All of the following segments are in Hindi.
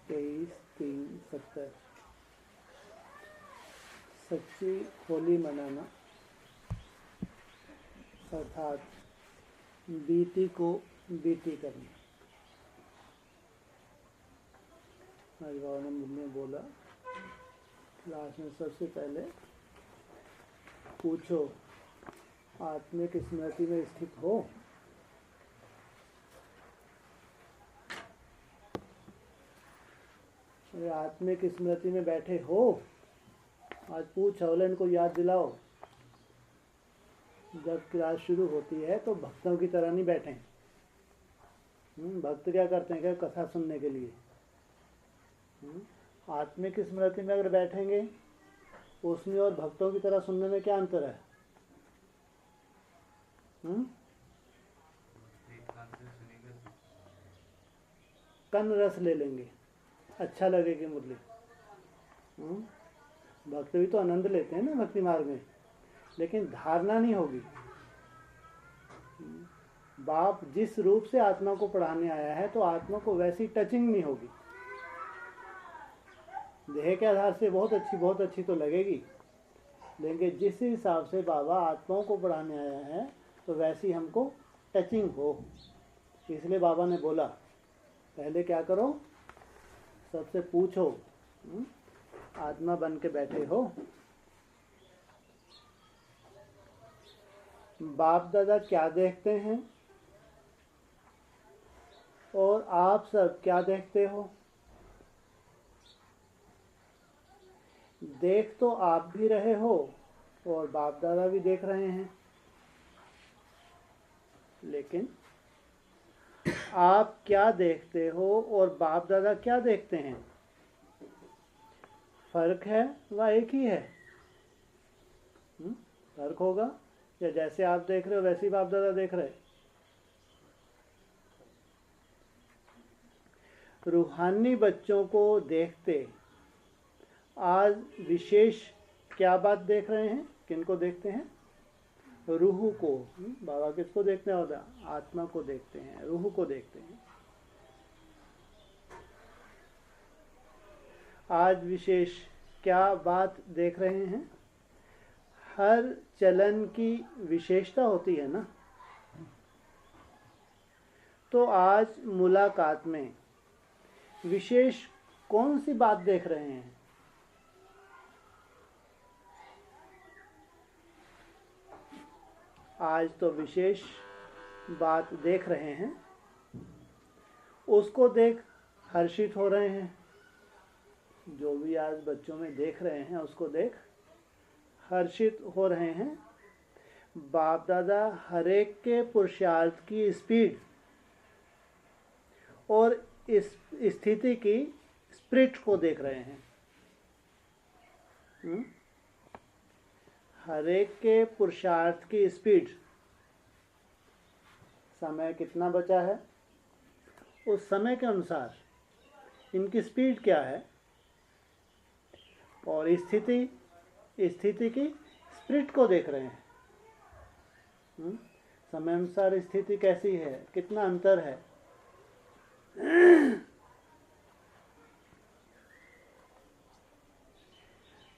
23/3/70 सच्ची होली मनाना अर्थात बीती को बीती करना। आज बाबा ने बोला क्लास में सबसे पहले पूछो आत्मिक स्मृति में स्थित हो। अरे आत्मिक स्मृति में बैठे हो, आज पूछ अवलन को याद दिलाओ। जब क्लास शुरू होती है तो भक्तों की तरह नहीं बैठे। भक्त क्या करते हैं, क्या कथा सुनने के लिए। आत्मिक स्मृति में अगर बैठेंगे उसमें और भक्तों की तरह सुनने में क्या अंतर है? कन रस ले लेंगे, अच्छा लगेगी मुरली। भक्त भी तो आनंद लेते हैं ना भक्ति मार्ग में, लेकिन धारणा नहीं होगी। बाप जिस रूप से आत्मा को पढ़ाने आया है तो आत्मा को वैसी टचिंग नहीं होगी। देह के आधार से बहुत अच्छी तो लगेगी, लेकिन जिस हिसाब से बाबा आत्माओं को पढ़ाने आया है तो वैसी हमको टचिंग हो। इसलिए बाबा ने बोला पहले क्या करो, सबसे पूछो आत्मा बन के बैठे हो। बाप दादा क्या देखते हैं और आप सब क्या देखते हो? देख तो आप भी रहे हो और बाप दादा भी देख रहे हैं, लेकिन आप क्या देखते हो और बाप दादा क्या देखते हैं? फर्क है वह एक ही है? फर्क होगा या जैसे आप देख रहे हो वैसे ही बाप दादा देख रहे? रूहानी बच्चों को देखते आज विशेष क्या बात देख रहे हैं? किनको देखते हैं? रूह को। बाबा किसको देखते हैं? आत्मा को देखते हैं, रूह को देखते हैं। आज विशेष क्या बात देख रहे हैं? हर चलन की विशेषता होती है ना। तो आज मुलाकात में विशेष कौन सी बात देख रहे हैं? आज तो विशेष बात देख रहे हैं, उसको देख हर्षित हो रहे हैं। जो भी आज बच्चों में देख रहे हैं उसको देख हर्षित हो रहे हैं। बाप दादा हरेक के पुरुषार्थ की स्पीड और इस स्थिति की स्पिरिट को देख रहे हैं। हरेक के पुरुषार्थ की स्पीड, समय कितना बचा है उस समय के अनुसार इनकी स्पीड क्या है, और स्थिति की स्पिरिट को देख रहे हैं। समय अनुसार स्थिति कैसी है, कितना अंतर है।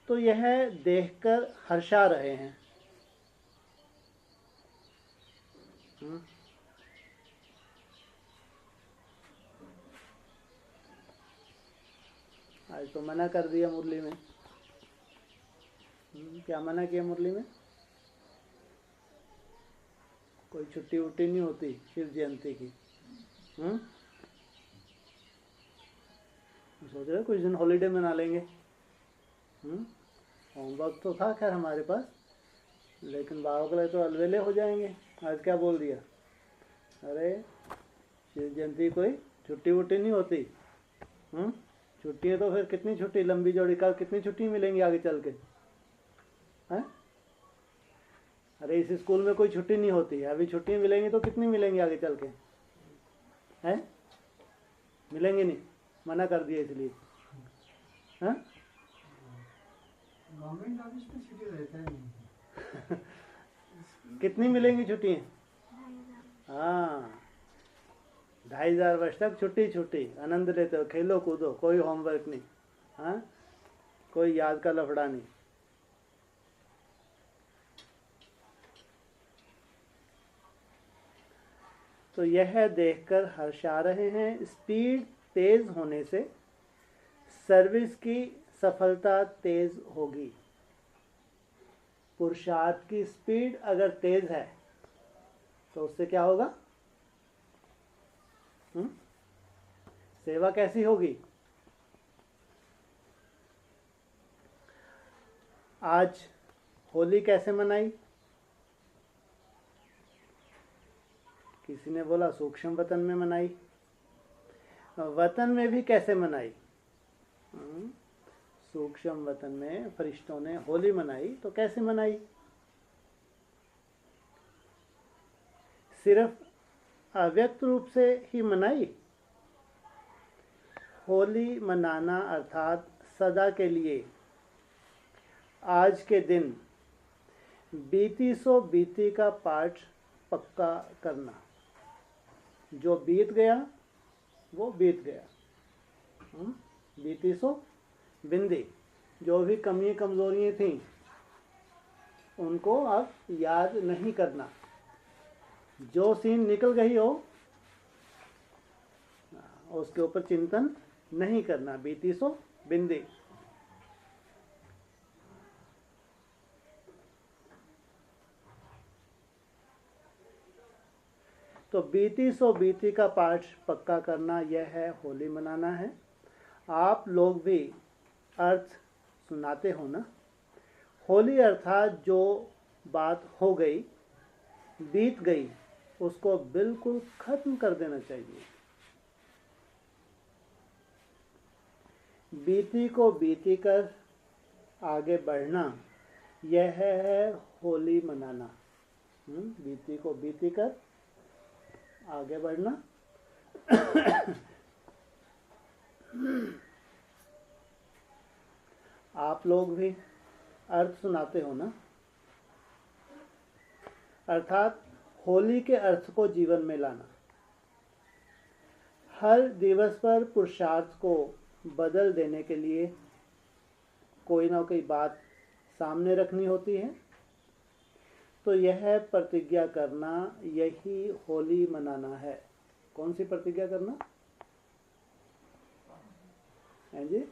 तो यह देखकर हर्षा रहे हैं। आज तो मना कर दिया मुरली में। क्या मना किया मुरली में? कोई छुट्टी उट्टी नहीं होती शिव जयंती की। सोच रहे कुछ दिन हॉलीडे मना लेंगे। होमवर्क तो था खैर हमारे पास, लेकिन बाबा के लिए तो अलवेले हो जाएंगे। आज क्या बोल दिया, अरे शिव जयंती कोई छुट्टी वुट्टी नहीं होती। छुट्टियाँ तो फिर कितनी छुट्टी लंबी जोड़ी का कितनी छुट्टी मिलेंगी आगे चल के? हैं? अरे इस स्कूल में कोई छुट्टी नहीं होती, अभी छुट्टी मिलेंगी तो कितनी मिलेंगी आगे चल के? हैं? मिलेंगे नहीं, मना कर दिया इसलिए। हैं? गवर्नमेंट ऑफिस में छुट्टी रहता है नहीं। कितनी मिलेंगी छुट्टियाँ? हाँ, 2,500 वर्ष तक छुट्टी छुट्टी, आनंद लेते हो, खेलो कूदो, कोई होमवर्क नहीं, हाँ, कोई याद का लफड़ा नहीं। तो यह देखकर हर्षा रहे हैं, स्पीड तेज होने से सर्विस की सफलता तेज होगी। पुरुषार्थ की स्पीड अगर तेज है तो उससे क्या होगा? सेवा कैसी होगी? आज होली कैसे मनाई? किसी ने बोला सूक्ष्म वतन में मनाई। वतन में भी कैसे मनाई? सूक्ष्म वतन में फरिश्तों ने होली मनाई तो कैसे मनाई? सिर्फ अव्यक्त रूप से ही मनाई। होली मनाना अर्थात सदा के लिए आज के दिन बीती सो बीती का पाठ पक्का करना। जो बीत गया वो बीत गया। बीती सो बिंदी, जो भी कमी कमजोरियां थीं उनको अब याद नहीं करना। जो सीन निकल गई हो उसके ऊपर चिंतन नहीं करना। बीती सो बिंदी। तो बीती सो बीती का पाठ पक्का करना, यह है होली मनाना है। आप लोग भी अर्थ सुनाते हो ना। होली अर्थात जो बात हो गई, बीत गई, उसको बिल्कुल खत्म कर देना चाहिए। बीती को बीती कर आगे बढ़ना, यह है होली मनाना। बीती को बीती कर आगे बढ़ना। आप लोग भी अर्थ सुनाते हो ना। अर्थात होली के अर्थ को जीवन में लाना। हर दिवस पर पुरुषार्थ को बदल देने के लिए कोई ना कोई बात सामने रखनी होती है। तो यह प्रतिज्ञा करना, यही होली मनाना है। कौन सी प्रतिज्ञा करना है जी?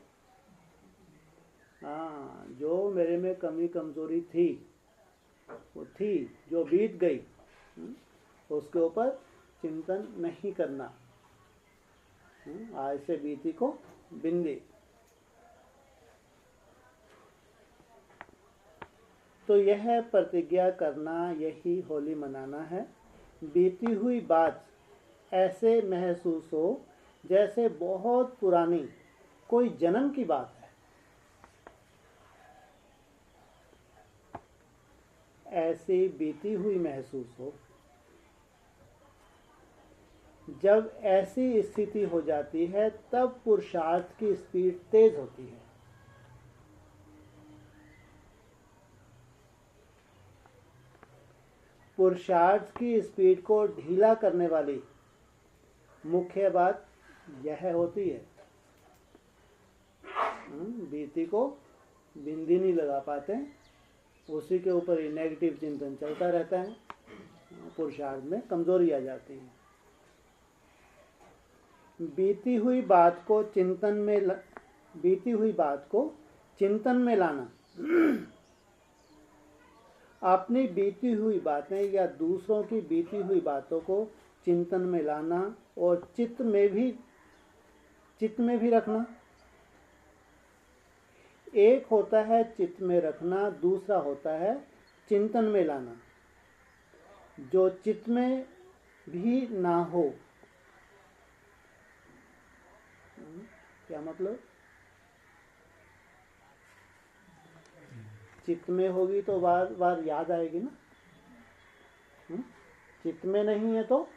हाँ, जो मेरे में कमी कमजोरी थी, वो थी, जो बीत गई, उसके ऊपर चिंतन नहीं करना। आज से बीती को बिंदी। तो यह प्रतिज्ञा करना, यही होली मनाना है। बीती हुई बात ऐसे महसूस हो जैसे बहुत पुरानी कोई जन्म की बात है। ऐसी बीती हुई महसूस हो। जब ऐसी स्थिति हो जाती है तब पुरुषार्थ की स्पीड तेज होती है। पुरुषार्थ की स्पीड को ढीला करने वाली मुख्य बात यह होती है। बीती को बिंदी नहीं लगा पाते, उसी के ऊपर ही नेगेटिव चिंतन चलता रहता है। पुरुषार्थ में कमजोरी आ जाती है। बीती हुई बात को चिंतन में लाना। अपनी बीती हुई बातें या दूसरों की बीती हुई बातों को चिंतन में लाना और चित्त में भी रखना। एक होता है चित्त में रखना, दूसरा होता है चिंतन में लाना। जो चित्त में भी ना हो, क्या मतलब? चित्त में होगी तो बार बार याद आएगी ना। चित्त में नहीं है तो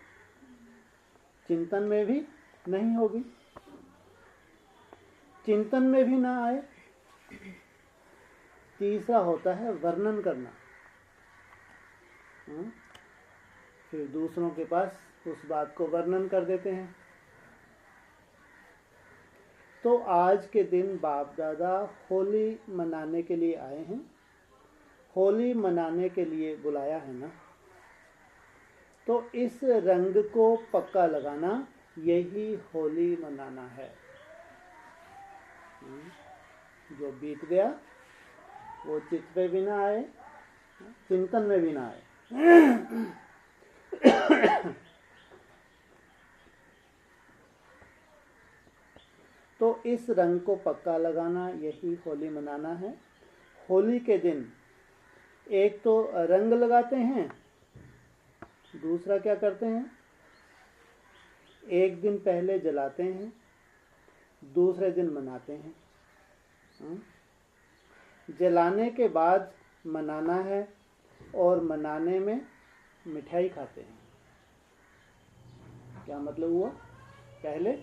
चिंतन में भी नहीं होगी। चिंतन में भी ना आए, तीसरा होता है वर्णन करना। फिर दूसरों के पास उस बात को वर्णन कर देते हैं। तो आज के दिन बाप दादा होली मनाने के लिए आए हैं, होली मनाने के लिए बुलाया है ना, तो इस रंग को पक्का लगाना यही होली मनाना है। जो बीत गया वो चित्त पे भी ना आए, चिंतन में भी ना आए। तो इस रंग को पक्का लगाना यही होली मनाना है। होली के दिन एक तो रंग लगाते हैं, दूसरा क्या करते हैं, एक दिन पहले जलाते हैं, दूसरे दिन मनाते हैं। जलाने के बाद मनाना है और मनाने में मिठाई खाते हैं। क्या मतलब हुआ? पहले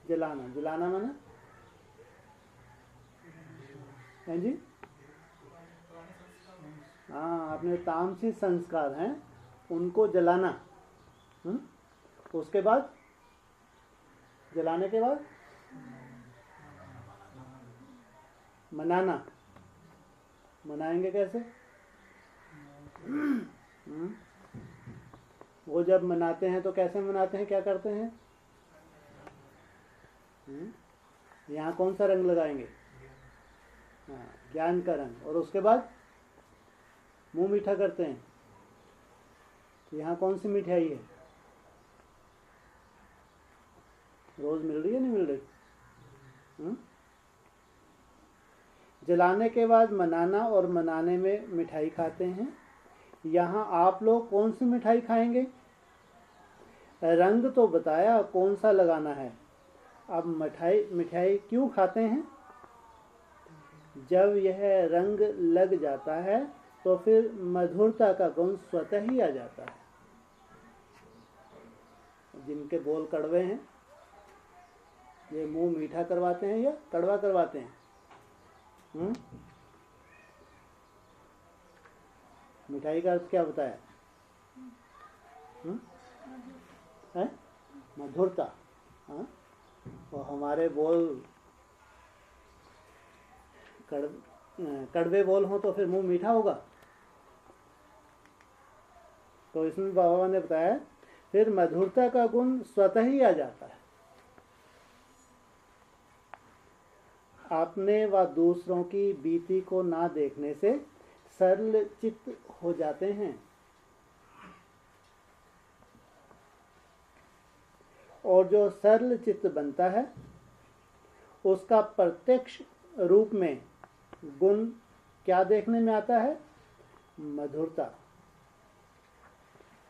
जलाना, जलाना माना है जी, हाँ, अपने तामसिक संस्कार हैं उनको जलाना। उसके बाद जलाने के बाद मनाना। मनाएंगे कैसे? वो जब मनाते हैं तो कैसे मनाते हैं, क्या करते हैं? यहाँ कौन सा रंग लगाएंगे? हाँ, ज्ञान का रंग। और उसके बाद मुंह मीठा करते हैं। तो यहाँ कौन सी मिठाई है? रोज मिल रही है, नहीं मिल रही? जलाने के बाद मनाना और मनाने में मिठाई खाते हैं। यहाँ आप लोग कौन सी मिठाई खाएंगे? रंग तो बताया कौन सा लगाना है, अब मिठाई क्यों खाते हैं? जब यह रंग लग जाता है तो फिर मधुरता का गुण स्वतः ही आ जाता है। जिनके बोल कड़वे हैं ये मुंह मीठा करवाते हैं या कड़वा करवाते हैं? मिठाई का अर्थ क्या बताया? है मधुरता। हाँ, और हमारे बोल कड़वे बोल हो तो फिर मुंह मीठा होगा। तो इसमें बाबा ने बताया फिर मधुरता का गुण स्वतः ही आ जाता है। अपने व दूसरों की बीती को ना देखने से सरल चित्त हो जाते हैं और जो सरल चित्त बनता है उसका प्रत्यक्ष रूप में गुण क्या देखने में आता है? मधुरता।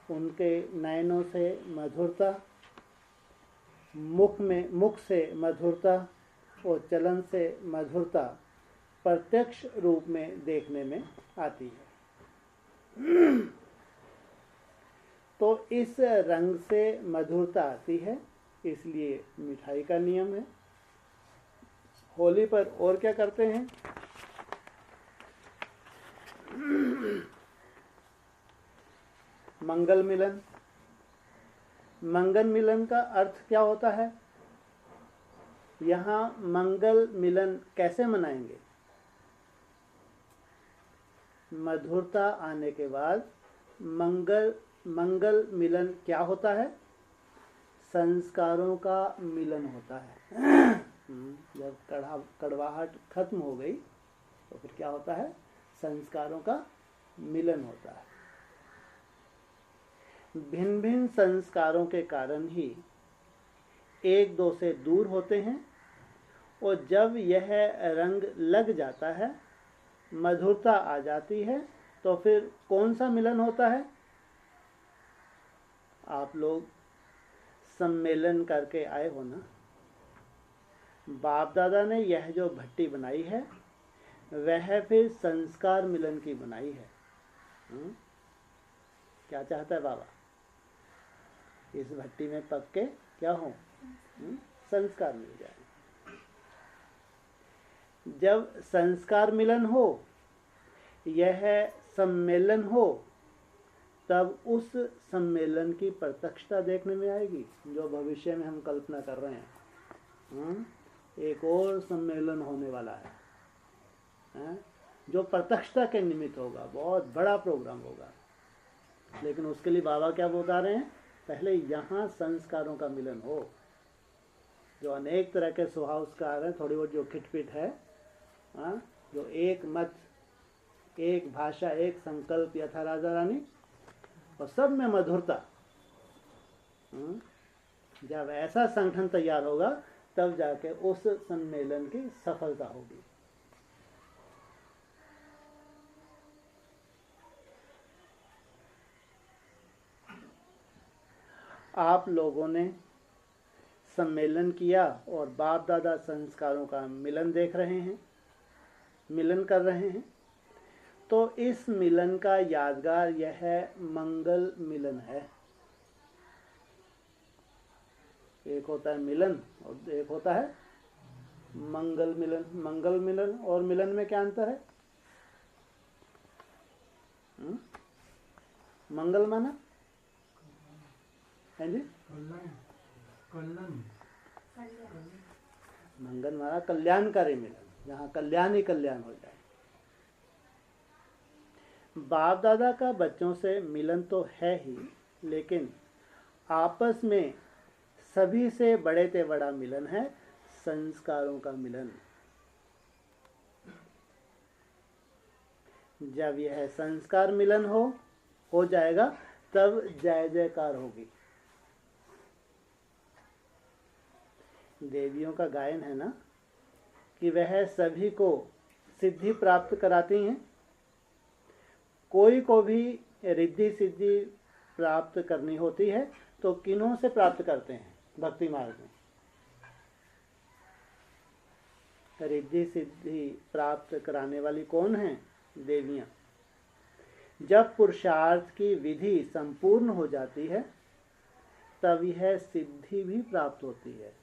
उनके नयनों से मधुरता, मुख से मधुरता और चलन से मधुरता प्रत्यक्ष रूप में देखने में आती है। तो इस रंग से मधुरता आती है, इसलिए मिठाई का नियम है। होली पर और क्या करते हैं? मंगल मिलन। मंगल मिलन का अर्थ क्या होता है? यहाँ मंगल मिलन कैसे मनाएंगे? मधुरता आने के बाद मंगल मिलन क्या होता है? संस्कारों का मिलन होता है। जब कड़वाहट खत्म हो गई तो फिर क्या होता है? संस्कारों का मिलन होता है। भिन्न भिन्न संस्कारों के कारण ही एक दो से दूर होते हैं और जब यह रंग लग जाता है, मधुरता आ जाती है, तो फिर कौन सा मिलन होता है? आप लोग सम्मेलन करके आए हो ना। बाप दादा ने यह जो भट्टी बनाई है वह फिर संस्कार मिलन की बनाई है। क्या चाहता है बाबा? इस भट्टी में पक के क्या हो? संस्कार मिल जाए। जब संस्कार मिलन हो, यह सम्मेलन हो, तब उस सम्मेलन की प्रत्यक्षता देखने में आएगी जो भविष्य में हम कल्पना कर रहे हैं। एक और सम्मेलन होने वाला है जो प्रत्यक्षता के निमित्त होगा, बहुत बड़ा प्रोग्राम होगा। लेकिन उसके लिए बाबा क्या बता रहे हैं, पहले यहाँ संस्कारों का मिलन हो। जो अनेक तरह के स्वभाव संस्कार हैं, थोड़ी बहुत जो खिटपिट है, जो एक मत, एक भाषा, एक संकल्प यथा राजा रानी, और सब में मधुरता। जब ऐसा संगठन तैयार होगा तब जाके उस सम्मेलन की सफलता होगी। आप लोगों ने सम्मेलन किया और बाप दादा संस्कारों का मिलन देख रहे हैं, मिलन कर रहे हैं। तो इस मिलन का यादगार यह मंगल मिलन है। एक होता है मिलन और एक होता है मंगल मिलन। मंगल मिलन और मिलन में क्या अंतर है? मंगल माना है जी, मंगल माना कल्याणकारी मिलन, जहाँ कल्याण ही कल्याण हो जाए। बाप दादा का बच्चों से मिलन तो है ही, लेकिन आपस में सभी से बड़े से बड़ा मिलन है संस्कारों का मिलन। जब यह संस्कार मिलन हो जाएगा तब जय जयकार होगी। देवियों का गायन है ना कि वह सभी को सिद्धि प्राप्त कराती हैं। कोई को भी रिद्धि सिद्धि प्राप्त करनी होती है तो किन्हों से प्राप्त करते हैं? भक्ति मार्ग में रिद्धि सिद्धि प्राप्त कराने वाली कौन है? देवियां। जब पुरुषार्थ की विधि संपूर्ण हो जाती है तब यह सिद्धि भी प्राप्त होती है।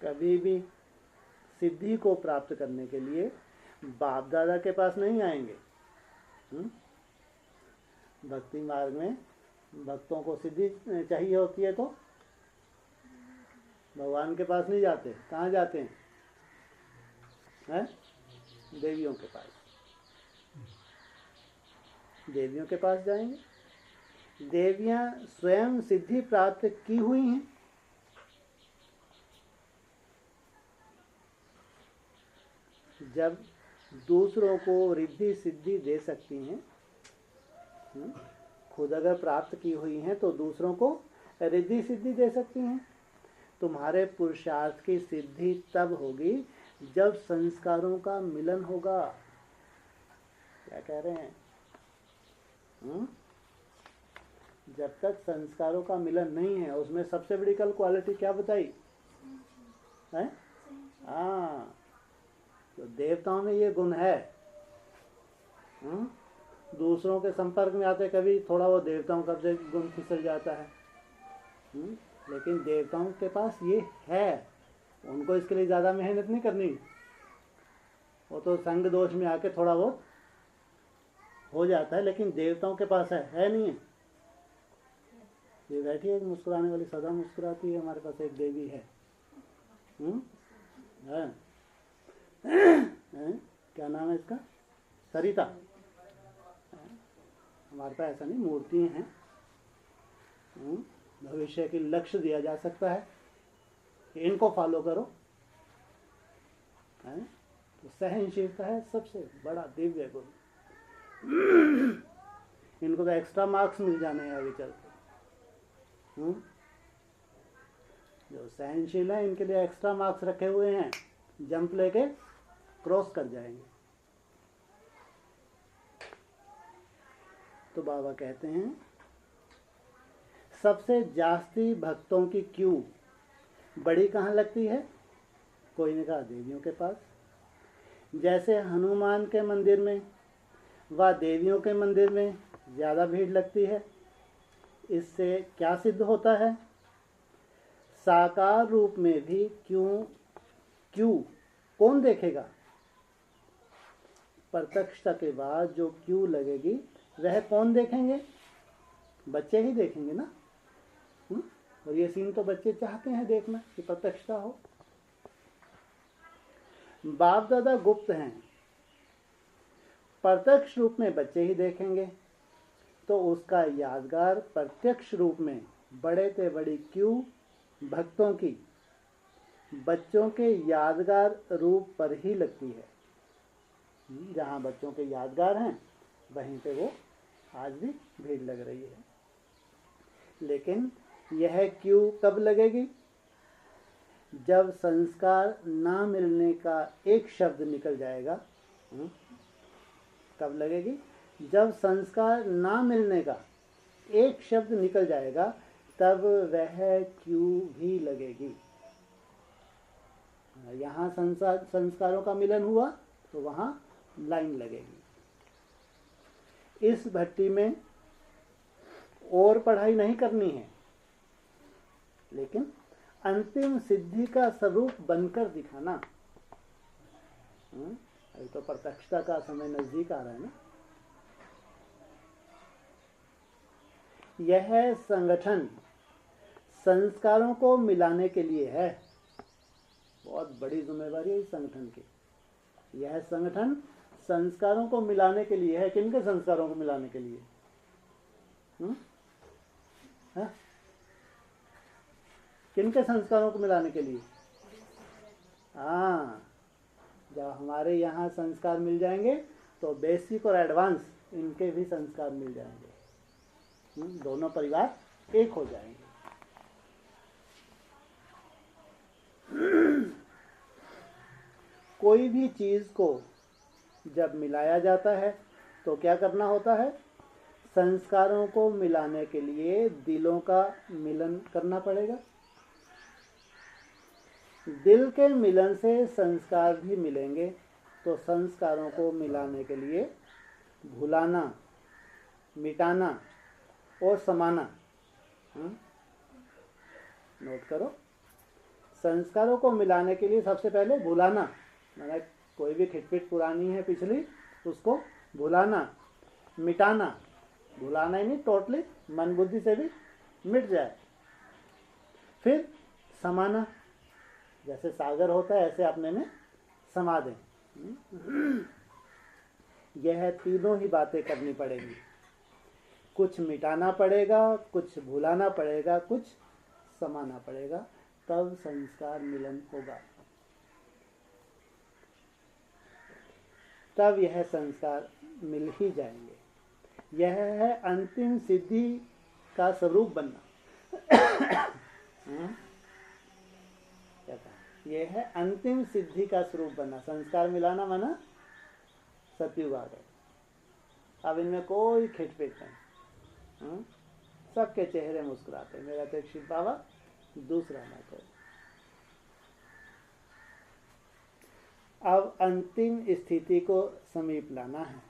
कभी भी सिद्धि को प्राप्त करने के लिए बाप दादा के पास नहीं आएंगे। भक्ति मार्ग में भक्तों को सिद्धि चाहिए होती है तो भगवान के पास नहीं जाते। कहाँ जाते हैं? देवियों के पास। देवियों के पास जाएंगे। देवियां स्वयं सिद्धि प्राप्त की हुई हैं। जब दूसरों को रिद्धि सिद्धि दे सकती हैं, खुद अगर प्राप्त की हुई हैं तो दूसरों को रिद्धि सिद्धि दे सकती हैं। तुम्हारे पुरुषार्थ की सिद्धि तब होगी जब संस्कारों का मिलन होगा। क्या कह रहे हैं? जब तक संस्कारों का मिलन नहीं है, उसमें सबसे बड़ी कल क्वालिटी क्या बताई है? हाँ, तो देवताओं में ये गुण है। दूसरों के संपर्क में आते कभी थोड़ा वो देवताओं का गुण फिसल जाता है। लेकिन देवताओं के पास ये है, उनको इसके लिए ज़्यादा मेहनत नहीं करनी। वो तो संग दोष में आके थोड़ा बहुत हो जाता है, लेकिन देवताओं के पास है नहीं है। ये बैठी है मुस्कुराने वाली, सदा मुस्कुराती है। हमारे पास एक देवी है, क्या नाम है इसका? सरिता। हमारे पास ऐसा नहीं, मूर्ति हैं। भविष्य के लक्ष्य दिया जा सकता है, इनको फॉलो करो। तो सहनशीलता है सबसे बड़ा दिव्य गुण। इनको तो एक्स्ट्रा मार्क्स मिल जाने हैं अभी चलते। जो सहनशील है इनके लिए एक्स्ट्रा मार्क्स रखे हुए हैं, जंप लेके क्रॉस कर जाएंगे। तो बाबा कहते हैं सबसे जास्ती भक्तों की क्यू बड़ी कहाँ लगती है? कोई ने कहा देवियों के पास। जैसे हनुमान के मंदिर में व देवियों के मंदिर में ज़्यादा भीड़ लगती है। इससे क्या सिद्ध होता है? साकार रूप में भी क्यों कौन देखेगा? प्रत्यक्षता के बाद जो क्यू लगेगी वह कौन देखेंगे? बच्चे ही देखेंगे ना। और ये सीन तो बच्चे चाहते हैं देखना कि प्रत्यक्षता हो। बाप दादा गुप्त हैं, प्रत्यक्ष रूप में बच्चे ही देखेंगे, तो उसका यादगार प्रत्यक्ष रूप में बड़े से बड़ी क्यू भक्तों की बच्चों के यादगार रूप पर ही लगती है। जहाँ बच्चों के यादगार हैं वहीं पे वो आज भी भीड़ लग रही है। लेकिन यह क्यू कब लगेगी? जब संस्कार ना मिलने का एक शब्द निकल जाएगा। कब लगेगी? जब संस्कार ना मिलने का एक शब्द निकल जाएगा तब वह क्यू भी लगेगी। यहाँ संस्कारों का मिलन हुआ तो वहाँ लाइन लगेगी। इस भट्टी में और पढ़ाई नहीं करनी है, लेकिन अंतिम सिद्धि का स्वरूप बनकर दिखाना। अभी तो प्रत्यक्षता का समय नजदीक आ रहा है ना। यह संगठन संस्कारों को मिलाने के लिए है। बहुत बड़ी जिम्मेदारी है इस संगठन की। यह संगठन संस्कारों को मिलाने के लिए है। किनके संस्कारों को मिलाने के लिए? किनके संस्कारों को मिलाने के लिए? हाँ, जब हमारे यहाँ संस्कार मिल जाएंगे तो बेसिक और एडवांस इनके भी संस्कार मिल जाएंगे। दोनों परिवार एक हो जाएंगे। कोई भी चीज को जब मिलाया जाता है तो क्या करना होता है? संस्कारों को मिलाने के लिए दिलों का मिलन करना पड़ेगा। दिल के मिलन से संस्कार भी मिलेंगे। तो संस्कारों को मिलाने के लिए भुलाना, मिटाना और समाना। नोट करो, संस्कारों को मिलाने के लिए सबसे पहले भुलाना, मैंने कोई भी खिटपिट पुरानी है पिछली उसको भुलाना, मिटाना। भुलाना ही नहीं, टोटली मन बुद्धि से भी मिट जाए। फिर समाना, जैसे सागर होता है ऐसे अपने में समा दें। यह तीनों ही बातें करनी पड़ेगी। कुछ मिटाना पड़ेगा, कुछ भुलाना पड़ेगा, कुछ समाना पड़ेगा, तब संस्कार मिलन होगा। तब यह संस्कार मिल ही जाएंगे। यह है अंतिम सिद्धि का स्वरूप बनना। क्या कहा? यह है अंतिम सिद्धि का स्वरूप बनना। संस्कार मिलाना माना सतयुग आ गए। अब इनमें कोई खिटपिट नहीं। सबके चेहरे मुस्कुराते। मेरा तो एक शिव बाबा, दूसरा ना कोई। अब अंतिम स्थिति को समीप लाना है।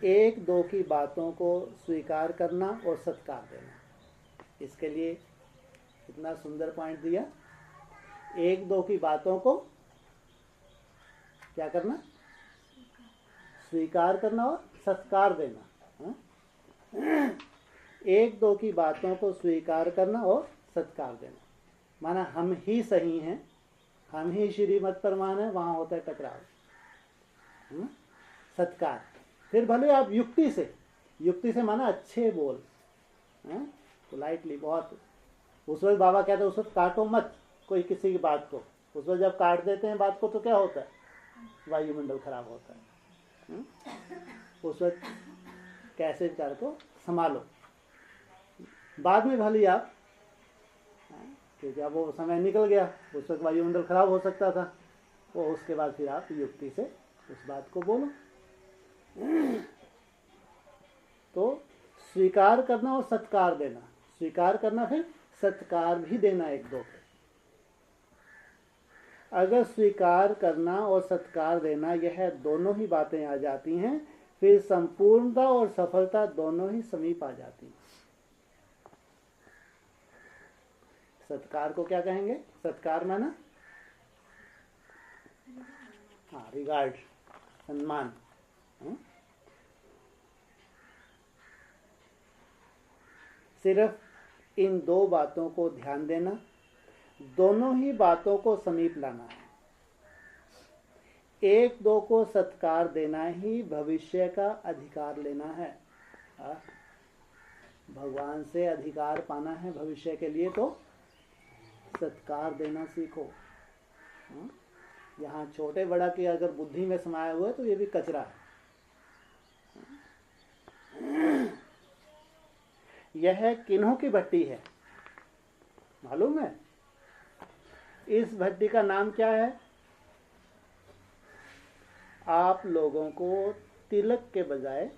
एक दो की बातों को स्वीकार करना और सत्कार देना। इसके लिए कितना सुंदर पॉइंट दिया। एक दो की बातों को क्या करना? स्वीकार करना और सत्कार देना। एक दो की बातों को स्वीकार करना और सत्कार देना माना हम ही सही हैं, हम ही श्रीमत परमान है, वहां होता है टकराव। सत्कार, फिर भले आप युक्ति से माना अच्छे बोल, पोलाइटली बहुत। उस वक्त बाबा कहते हैं उस वक्त काटो मत कोई किसी की बात को। उस वक्त जब काट देते हैं बात को तो क्या होता है? वायुमंडल खराब होता है। उस वक्त कैसे विचार को संभालो। बाद में भले आप, क्योंकि अब वो समय निकल गया, उस वक्त वायुमंडल खराब हो सकता था, वो उसके बाद फिर आप युक्ति से उस बात को बोलो। तो स्वीकार करना और सत्कार देना। स्वीकार करना फिर सत्कार भी देना एक दो पे। अगर स्वीकार करना और सत्कार देना यह दोनों ही बातें आ जाती हैं, फिर संपूर्णता और सफलता दोनों ही समीप आ जाती हैं। सत्कार को क्या कहेंगे? सत्कार माना हाँ रिगार्ड, सम्मान। सिर्फ इन दो बातों को ध्यान देना, दोनों ही बातों को समीप लाना है। एक दो को सत्कार देना ही भविष्य का अधिकार लेना है। भगवान से अधिकार पाना है भविष्य के लिए तो सत्कार देना सीखो। यहाँ छोटे बड़ा की अगर बुद्धि में समाया हुआ है तो ये भी कचरा है। यह किन्हों की भट्टी है मालूम है? इस भट्टी का नाम क्या है? आप लोगों को तिलक के बजाय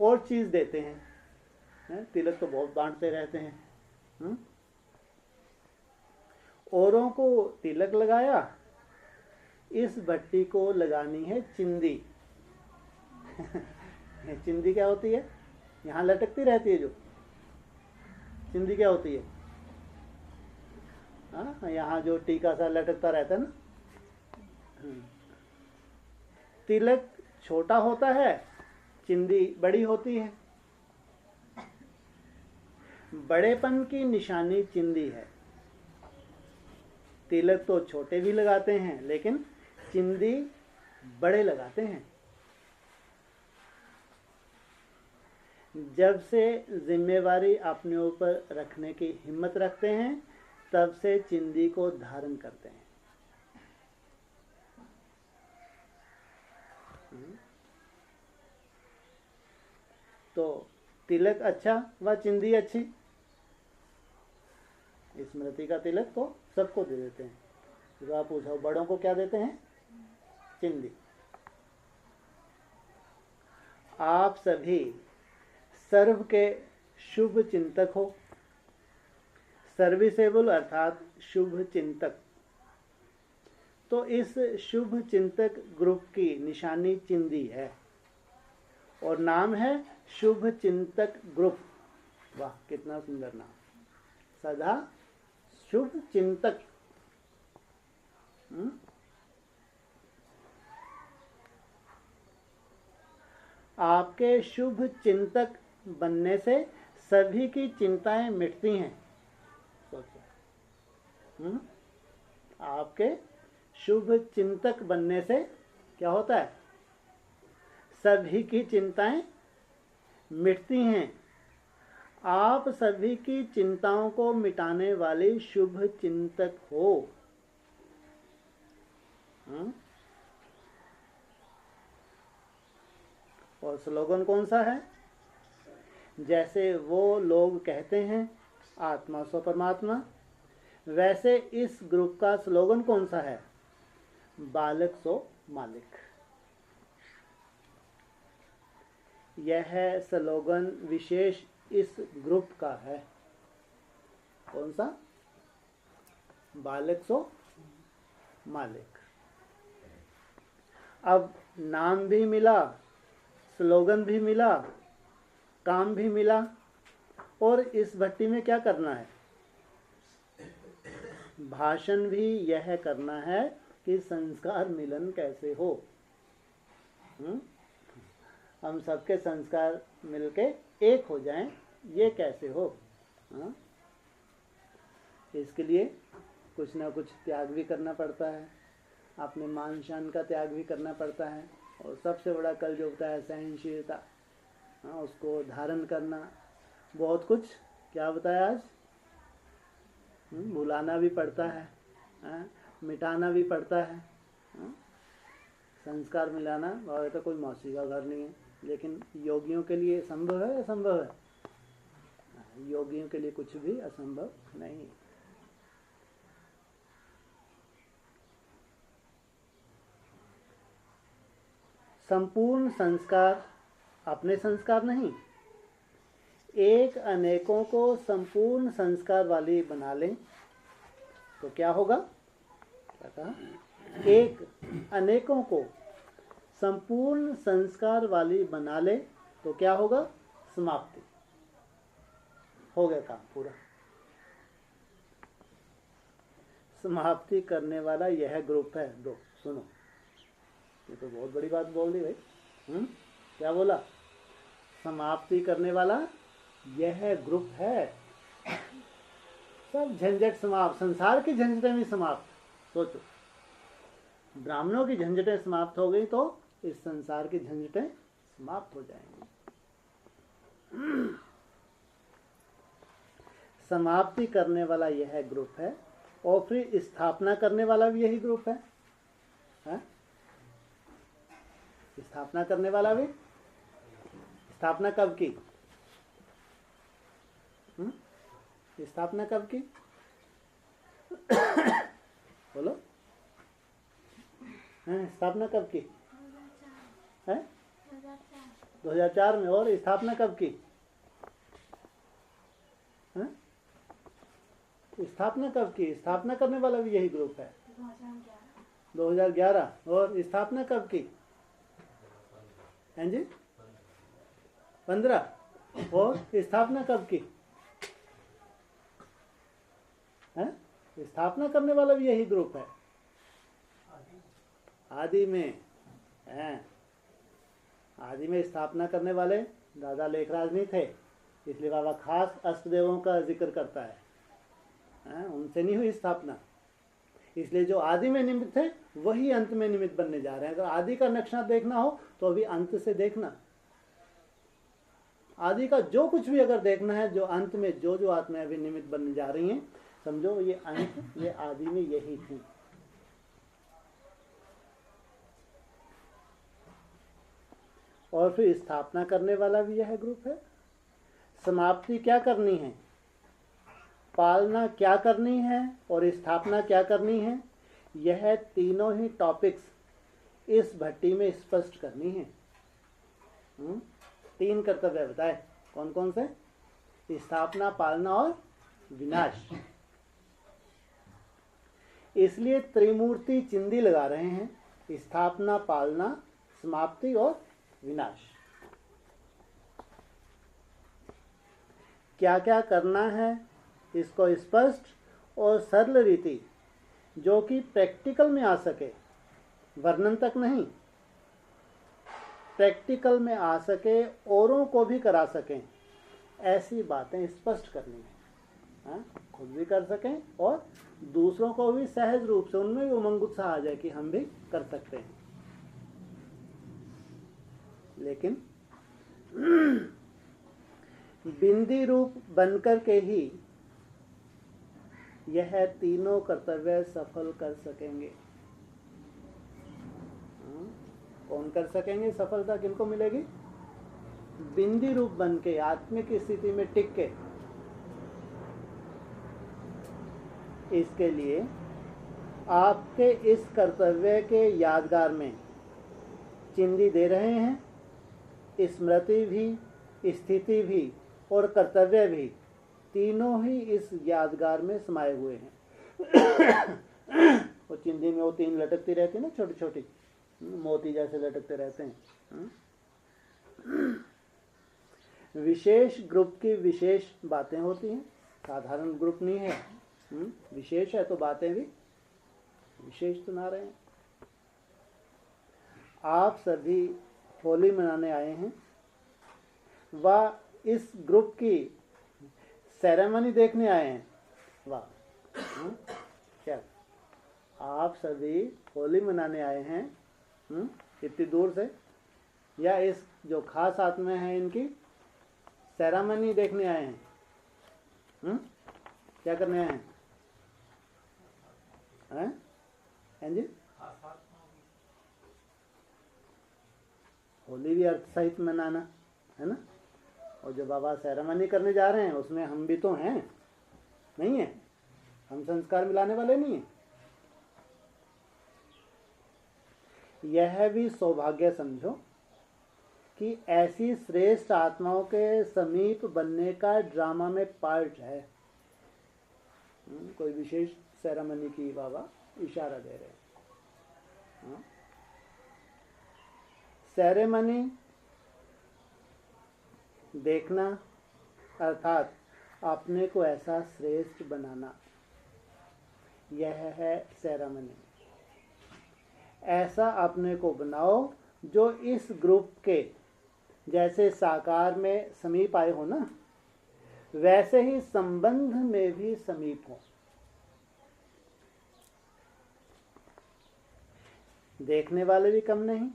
और चीज देते हैं। तिलक तो बहुत बांटते रहते हैं। औरों को तिलक लगाया, इस भट्टी को लगानी है चिंदी। चिंदी क्या होती है? यहाँ लटकती रहती है जो चिंदी क्या होती है? यहाँ जो टीका सा लटकता रहता है ना। तिलक छोटा होता है, चिंदी बड़ी होती है। बड़ेपन की निशानी चिंदी है। तिलक तो छोटे भी लगाते हैं लेकिन चिंदी बड़े लगाते हैं। जब से जिम्मेवारी अपने ऊपर रखने की हिम्मत रखते हैं तब से चिंदी को धारण करते हैं। तो तिलक अच्छा व चिंदी अच्छी। स्मृति का तिलक तो सबको दे देते हैं। तो आप पूछो बड़ों को क्या देते हैं? चिंदी। आप सभी सर्व के शुभ चिंतक हो। सर्विसेबल अर्थात शुभ चिंतक। तो इस शुभ चिंतक ग्रुप की निशानी चिंदी है और नाम है शुभ चिंतक ग्रुप। वाह कितना सुंदर नाम, सदा शुभ चिंतक। आपके शुभ चिंतक बनने से सभी की चिंताएं मिटती हैं। सोचो, आपके शुभ चिंतक बनने से क्या होता है? सभी की चिंताएं मिटती हैं। आप सभी की चिंताओं को मिटाने वाले शुभ चिंतक हो। और स्लोगन कौन सा है? जैसे वो लोग कहते हैं आत्मा सो परमात्मा, वैसे इस ग्रुप का स्लोगन कौन सा है? बालक सो मालिक। यह स्लोगन विशेष इस ग्रुप का है। कौन सा? बालक सो मालिक। अब नाम भी मिला, स्लोगन भी मिला, काम भी मिला, और इस भट्टी में क्या करना है? भाषण भी यह करना है कि संस्कार मिलन कैसे हो। हम सबके संस्कार मिलके एक हो जाएं, ये कैसे हो। इसके लिए कुछ ना कुछ त्याग भी करना पड़ता है, अपने मान शान का त्याग भी करना पड़ता है, और सबसे बड़ा कल जो होता है सहनशीलता, उसको धारण करना। बहुत कुछ क्या बताया आज, भुलाना भी पड़ता है, मिटाना भी पड़ता है। संस्कार मिलाना और तो कोई मौसी का घर नहीं है, लेकिन योगियों के लिए संभव है, असंभव है? योगियों के लिए कुछ भी असंभव नहीं। संपूर्ण संस्कार अपने संस्कार नहीं, एक अनेकों को संपूर्ण संस्कार वाली बना लें तो क्या होगा? क्या कहा? एक अनेकों को संपूर्ण संस्कार वाली बना ले तो क्या होगा? समाप्ति। हो गया काम पूरा। समाप्ति करने वाला यह ग्रुप है। दो सुनो, ये तो बहुत बड़ी बात बोल दी भाई। क्या बोला? समाप्ति करने वाला यह ग्रुप है। सब झंझट समाप्त, संसार की झंझटें भी समाप्त। सोचो, ब्राह्मणों की झंझटें समाप्त हो गई तो इस संसार की झंझटें समाप्त हो जाएंगी। समाप्ति करने वाला यह ग्रुप है, और फिर स्थापना करने वाला भी यही ग्रुप है। स्थापना करने वाला भी, स्थापना कब की? स्थापना कब की? बोलो, स्थापना कब की है? 2004 में। और स्थापना कब की? स्थापना कब की? स्थापना करने वाला भी यही ग्रुप है, 2011। और स्थापना कब की? हैं जी, 15। और स्थापना कब की है? स्थापना करने वाला भी यही ग्रुप है, आदि में है। आदि में स्थापना करने वाले दादा लेखराज नहीं थे, इसलिए बाबा खास अष्टदेवों का जिक्र करता है। उनसे नहीं हुई स्थापना, इसलिए जो आदि में निमित्त थे वही अंत में निमित्त बनने जा रहे हैं। अगर आदि का नक्शा देखना हो तो अभी अंत से देखना। आदि का जो कुछ भी अगर देखना है, जो अंत में जो जो आत्माएं अभी निमित्त बनने जा रही हैं, समझो ये अंत, ये आदि में यही थी। और फिर स्थापना करने वाला भी यह ग्रुप है। समाप्ति क्या करनी है, पालना क्या करनी है, और स्थापना क्या करनी है, यह तीनों ही टॉपिक्स इस भट्टी में स्पष्ट करनी है। 3 कर्तव्य बताए, कौन कौन से? स्थापना, पालना और विनाश। इसलिए त्रिमूर्ति चिंदी लगा रहे हैं, स्थापना, पालना, समाप्ति और विनाश। क्या क्या करना है इसको स्पष्ट और सरल रीति, जो कि प्रैक्टिकल में आ सके, वर्णन तक नहीं, प्रैक्टिकल में आ सके, औरों को भी करा सकें, ऐसी बातें स्पष्ट करनी है। खुद भी कर सकें और दूसरों को भी सहज रूप से उनमें भी उमंग उत्साह आ जाए कि हम भी कर सकते हैं। लेकिन बिंदी रूप बनकर के ही यह तीनों कर्तव्य सफल कर सकेंगे। कौन कर सकेंगे? सफलता किनको मिलेगी? बिंदी रूप बन के, आत्मिक स्थिति में टिक के। इसके लिए आपके इस कर्तव्य के यादगार में चिंदी दे रहे हैं, स्मृति भी, स्थिति भी और कर्तव्य भी, तीनों ही इस यादगार में समाये हुए हैं। वो चिंदी में वो 3 लटकती रहती है ना, छोटी छोटी मोती जैसे लटकते रहते हैं। विशेष ग्रुप की विशेष बातें होती हैं, साधारण ग्रुप नहीं है। विशेष है तो बातें भी विशेष सुना रहे हैं। आप सभी होली मनाने आए हैं, वाह इस ग्रुप की सेरेमनी देखने आए हैं। वाह, क्या आप सभी होली मनाने आए हैं इतनी दूर से, या इस जो खास आत्मा है इनकी सेरेमनी देखने आए हैं? क्या करने आए हैं जी? होली भी अर्थ सहित मनाना है ना। और जो बाबा सेरेमनी करने जा रहे हैं उसमें हम भी तो हैं, नहीं है? हम संस्कार मिलाने वाले नहीं हैं। यह भी सौभाग्य समझो कि ऐसी श्रेष्ठ आत्माओं के समीप बनने का ड्रामा में पार्ट है। कोई विशेष सेरेमनी की बाबा इशारा दे रहे हैं। सेरेमनी देखना अर्थात अपने को ऐसा श्रेष्ठ बनाना, यह है सेरेमनी। ऐसा अपने को बनाओ जो इस ग्रुप के जैसे साकार में समीप आए हो ना, वैसे ही संबंध में भी समीप हो। देखने वाले भी कम नहीं,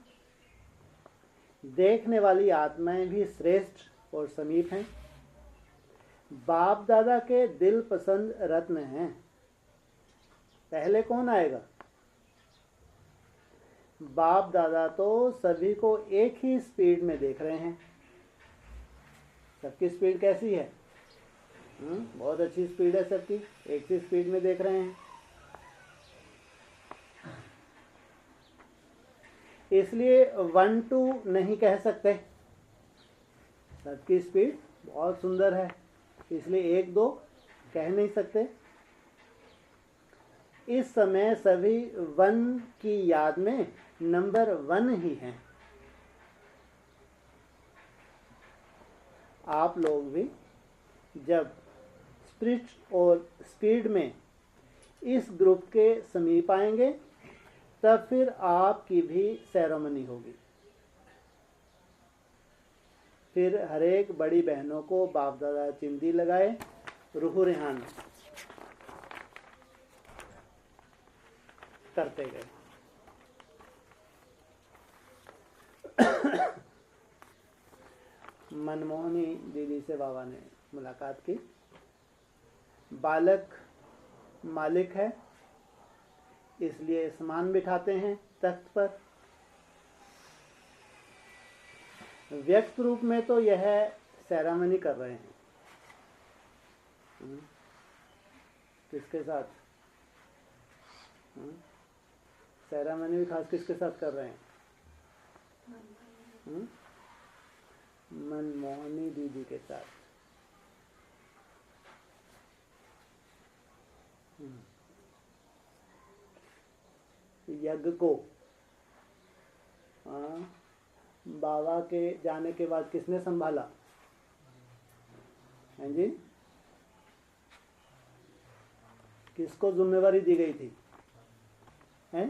देखने वाली आत्माएं भी श्रेष्ठ और समीप हैं। बाप दादा के दिल पसंद रत्न हैं। पहले कौन आएगा? बाप दादा तो सभी को एक ही स्पीड में देख रहे हैं। सबकी स्पीड कैसी है? बहुत अच्छी स्पीड है सबकी, एक ही स्पीड में देख रहे हैं। इसलिए 1 2 नहीं कह सकते। सबकी स्पीड बहुत सुंदर है, इसलिए 1 2 कह नहीं सकते। इस समय सभी 1 की याद में नंबर 1 ही हैं। आप लोग भी जब स्पिरिट और स्पीड में इस ग्रुप के समीप आएंगे, तब फिर आपकी भी सेरेमनी होगी। फिर हरेक बड़ी बहनों को बाप दादा चिंदी लगाए, रूह रेहान करते गए। मनमोहनी दीदी से बाबा ने मुलाकात की। बालक मालिक है, इसलिए सामान बिठाते हैं तख्त पर। व्यक्त रूप में तो यह सेरेमनी कर रहे हैं। किसके साथ? सेरेमनी भी खास किसके साथ कर रहे हैं? मनमोहनी दीदी के साथ। यज्ञ को बाबा के जाने के बाद किसने संभाला? हैं जी? किसको जिम्मेवारी दी गई थी? हैं?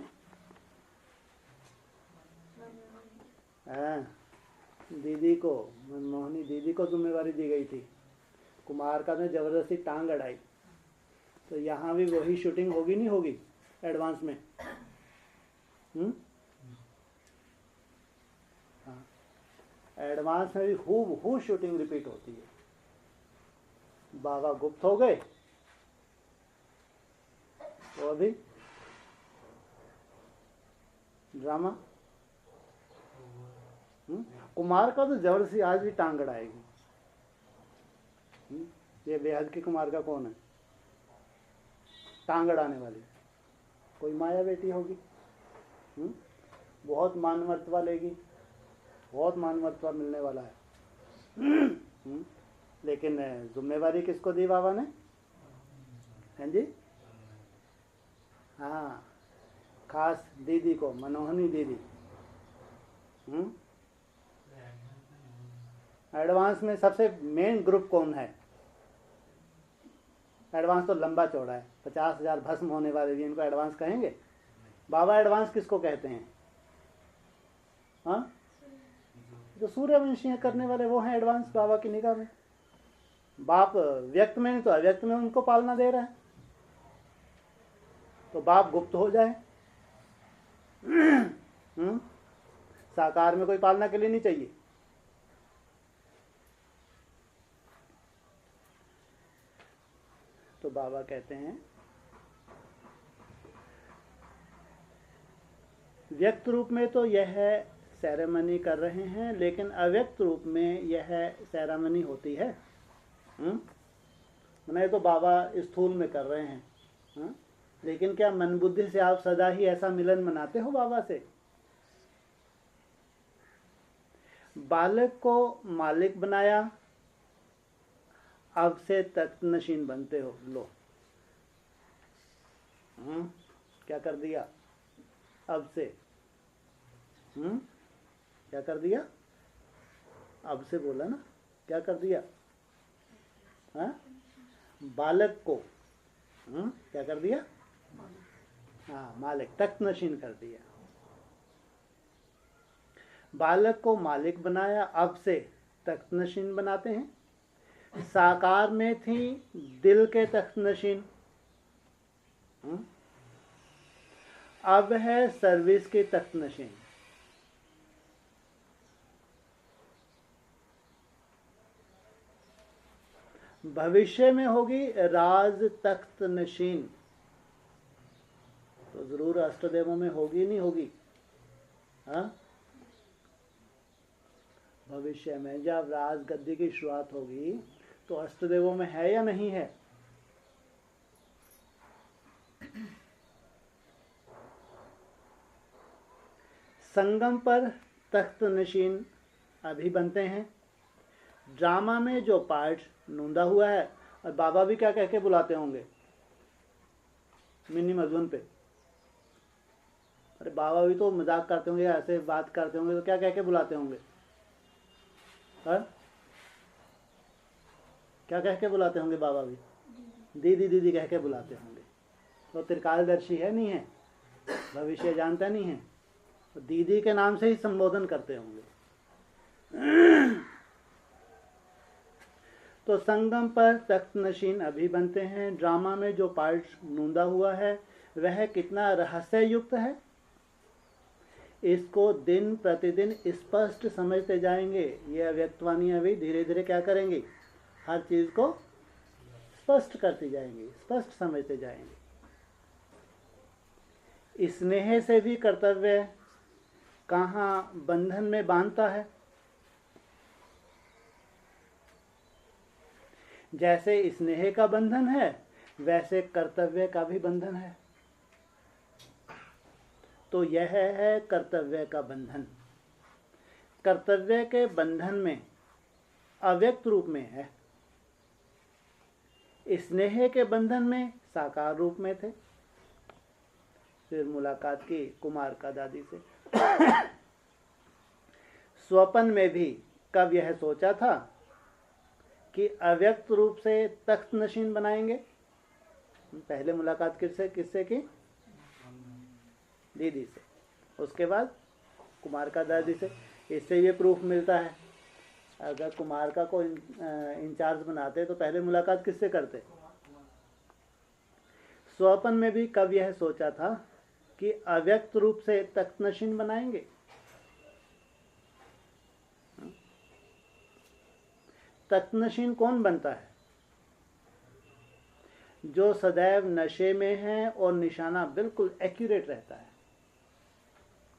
दीदी को, मनमोहनी दीदी को जिम्मेवारी दी गई थी। कुमार का ने जबरदस्ती टांग अड़ाई। तो यहाँ भी वही शूटिंग होगी नहीं होगी एडवांस में? हाँ, एडवांस में भी हूब शूटिंग रिपीट होती है। बाबा गुप्त हो गए तो अभी ड्रामा। कुमार का तो जबरदस्ती आज भी टांग अड़ाएगी। ये बेहद की कुमार का कौन है टांग अड़ाने वाली? कोई माया बेटी होगी। बहुत मान मर्तबा लेगी, बहुत मान मर्तबा मिलने वाला है। लेकिन जिम्मेवारी किसको दी बाबा ने? हैं जी? हाँ, खास दीदी को, मनोहनी दीदी। एडवांस में सबसे मेन ग्रुप कौन है? एडवांस तो लंबा चौड़ा है, 50,000 भस्म होने वाले भी इनको एडवांस कहेंगे? बाबा एडवांस किसको कहते हैं? हाँ, जो सूर्यवंशी करने वाले वो हैं एडवांस बाबा की निगाह में। बाप व्यक्त में नहीं तो अव्यक्त में उनको पालना दे रहा है, तो बाप गुप्त हो जाए। साकार में कोई पालना के लिए नहीं चाहिए। तो बाबा कहते हैं व्यक्त रूप में तो यह सेरेमनी कर रहे हैं, लेकिन अव्यक्त रूप में यह सेरेमनी होती है। मैंने तो बाबा स्थूल में कर रहे हैं। लेकिन क्या मन बुद्धि से आप सदा ही ऐसा मिलन मनाते हो बाबा से? बालक को मालिक बनाया, अब से तख्त नशीन बनते हो। लो, क्या कर दिया? अब से क्या कर दिया? अब से बोला ना, क्या कर दिया? बालक को क्या कर दिया? हाँ, मालिक, तख्त नशीन कर दिया। बालक को मालिक बनाया, अब से तख्त नशीन बनाते हैं। साकार में थी दिल के तख्त नशीन, अब है सर्विस के तख्त नशीन। भविष्य में होगी राज तख्त नशीन, तो जरूर अष्टदेवों में होगी नहीं होगी? हाँ, भविष्य में जब राज गद्दी की शुरुआत होगी तो अष्टदेवों में है या नहीं है? संगम पर तख्त नशीन अभी बनते हैं। ड्रामा में जो पार्ट नूंदा हुआ है, और बाबा भी क्या कह के बुलाते होंगे मिनी मधुबन पे? अरे बाबा भी तो मजाक करते होंगे, ऐसे बात करते होंगे, तो क्या कह के बुलाते होंगे? हाँ, क्या कह के बुलाते होंगे बाबा भी? दीदी दीदी कह के बुलाते होंगे। तो त्रिकालदर्शी है नहीं है, भविष्य जानता नहीं है, तो दीदी के नाम से ही संबोधन करते होंगे। तो संगम पर तख्त नशीन अभी बनते हैं। ड्रामा में जो पार्ट नूंदा हुआ है वह कितना रहस्य युक्त है, इसको दिन प्रतिदिन स्पष्ट समझते जाएंगे। ये अव्यक्तवाणियां भी धीरे धीरे क्या करेंगी, हर चीज को स्पष्ट करती जाएंगी, स्पष्ट समझते जाएंगे। स्नेह से भी कर्तव्य कहाँ बंधन में बांधता है। जैसे स्नेह का बंधन है वैसे कर्तव्य का भी बंधन है। तो यह है कर्तव्य का बंधन। कर्तव्य के बंधन में अव्यक्त रूप में है, स्नेह के बंधन में साकार रूप में थे। फिर मुलाकात की कुमार का दादी से। स्वप्न में भी कब यह सोचा था कि अव्यक्त रूप से तख्त नशीन बनाएंगे? पहले मुलाकात किससे की? दीदी से, उसके बाद कुमार का दादी से। इससे ये प्रूफ मिलता है अगर कुमार का को इंचार्ज बनाते तो पहले मुलाकात किससे करते? स्वप्न में भी कब यह सोचा था कि अव्यक्त रूप से तख्त नशीन बनाएंगे? तख्त नशीन कौन बनता है? जो सदैव नशे में है और निशाना बिल्कुल एक्यूरेट रहता है।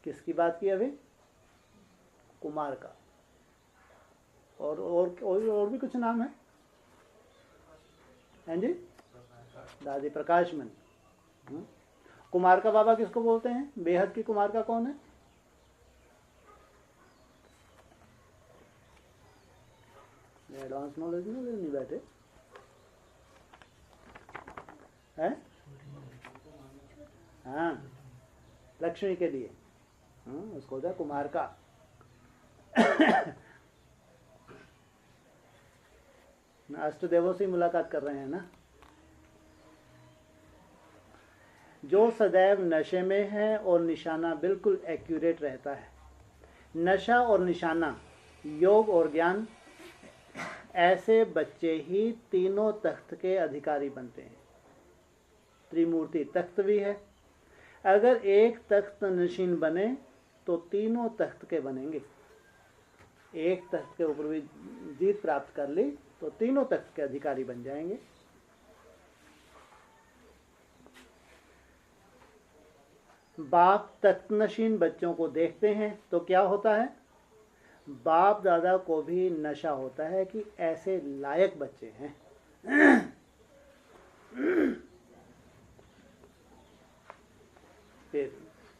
किसकी बात की अभी? कुमार का। और भी कुछ नाम है? हैं जी? दादी प्रकाशमन। कुमार का बाबा किसको बोलते हैं? बेहद की कुमार का कौन है? एडवांस नॉलेज में नहीं बैठे हैं? हाँ, लक्ष्मी के लिए उसको होता कुमार का। अष्टदेवों से मुलाकात कर रहे हैं ना। जो सदैव नशे में है और निशाना बिल्कुल एक्यूरेट रहता है। नशा और निशाना, योग और ज्ञान, ऐसे बच्चे ही तीनों तख्त के अधिकारी बनते हैं। त्रिमूर्ति तख्त भी है। अगर एक तख्त नशीन बने तो तीनों तख्त के बनेंगे। एक तख्त के ऊपर भी जीत प्राप्त कर ली तो तीनों तख्त के अधिकारी बन जाएंगे। बाप तख्त नशीन बच्चों को देखते हैं तो क्या होता है? बाप दादा को भी नशा होता है कि ऐसे लायक बच्चे हैं। फिर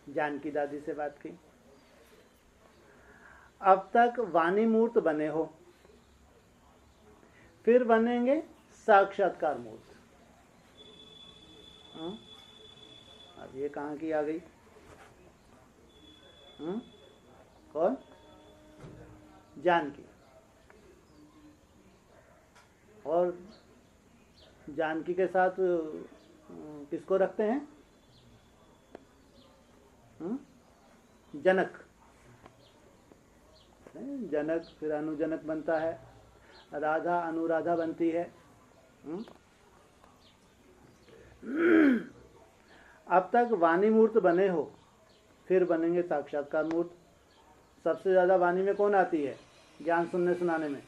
जानकी दादी से बात की। अब तक वाणी मूर्त बने हो, फिर बनेंगे साक्षात्कार मूर्त। अब ये कहाँ की आ गई? कौन? जानकी। और जानकी के साथ किसको रखते हैं? जनक। जनक फिर अनुजनक बनता है, राधा अनुराधा बनती है। अब तक वाणी मूर्त बने हो, फिर बनेंगे साक्षात्कार मूर्त। सबसे ज्यादा वाणी में कौन आती है ज्ञान सुनने सुनाने में?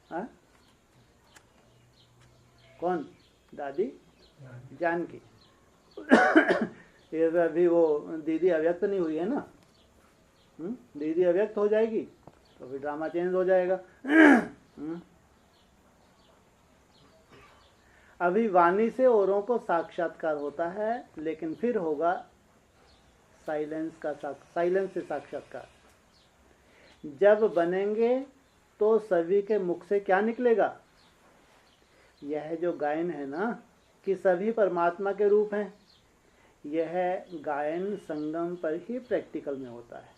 हा? कौन? दादी जानकी। ये अभी वो दीदी अव्यक्त नहीं हुई है ना, दीदी अव्यक्त हो जाएगी तो फिर ड्रामा चेंज हो जाएगा। अभी वाणी से औरों को साक्षात्कार होता है, लेकिन फिर होगा साइलेंस से साक्षात्कार। जब बनेंगे तो सभी के मुख से क्या निकलेगा? यह जो गायन है ना कि सभी परमात्मा के रूप हैं, यह गायन संगम पर ही प्रैक्टिकल में होता है।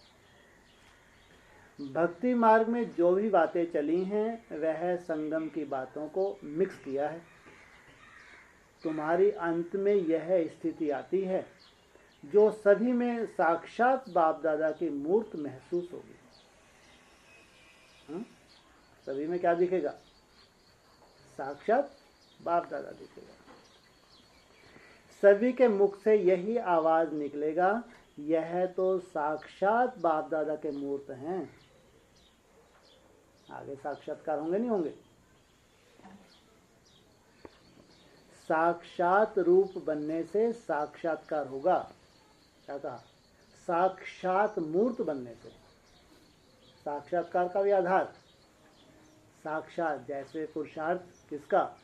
भक्ति मार्ग में जो भी बातें चली हैं वह संगम की बातों को मिक्स किया है। तुम्हारी अंत में यह स्थिति आती है जो सभी में साक्षात बाप दादा की मूर्त महसूस होगी। सभी में क्या दिखेगा? साक्षात बाप दादा दिखेगा। सभी के मुख से यही आवाज निकलेगा, यह तो साक्षात बाप दादा के मूर्त हैं। आगे साक्षात्कार होंगे नहीं होंगे? साक्षात रूप बनने से साक्षात्कार होगा। क्या कहा? साक्षात मूर्त बनने से। साक्षात्कार का भी आधार साक्षात, जैसे पुरुषार्थ किसका?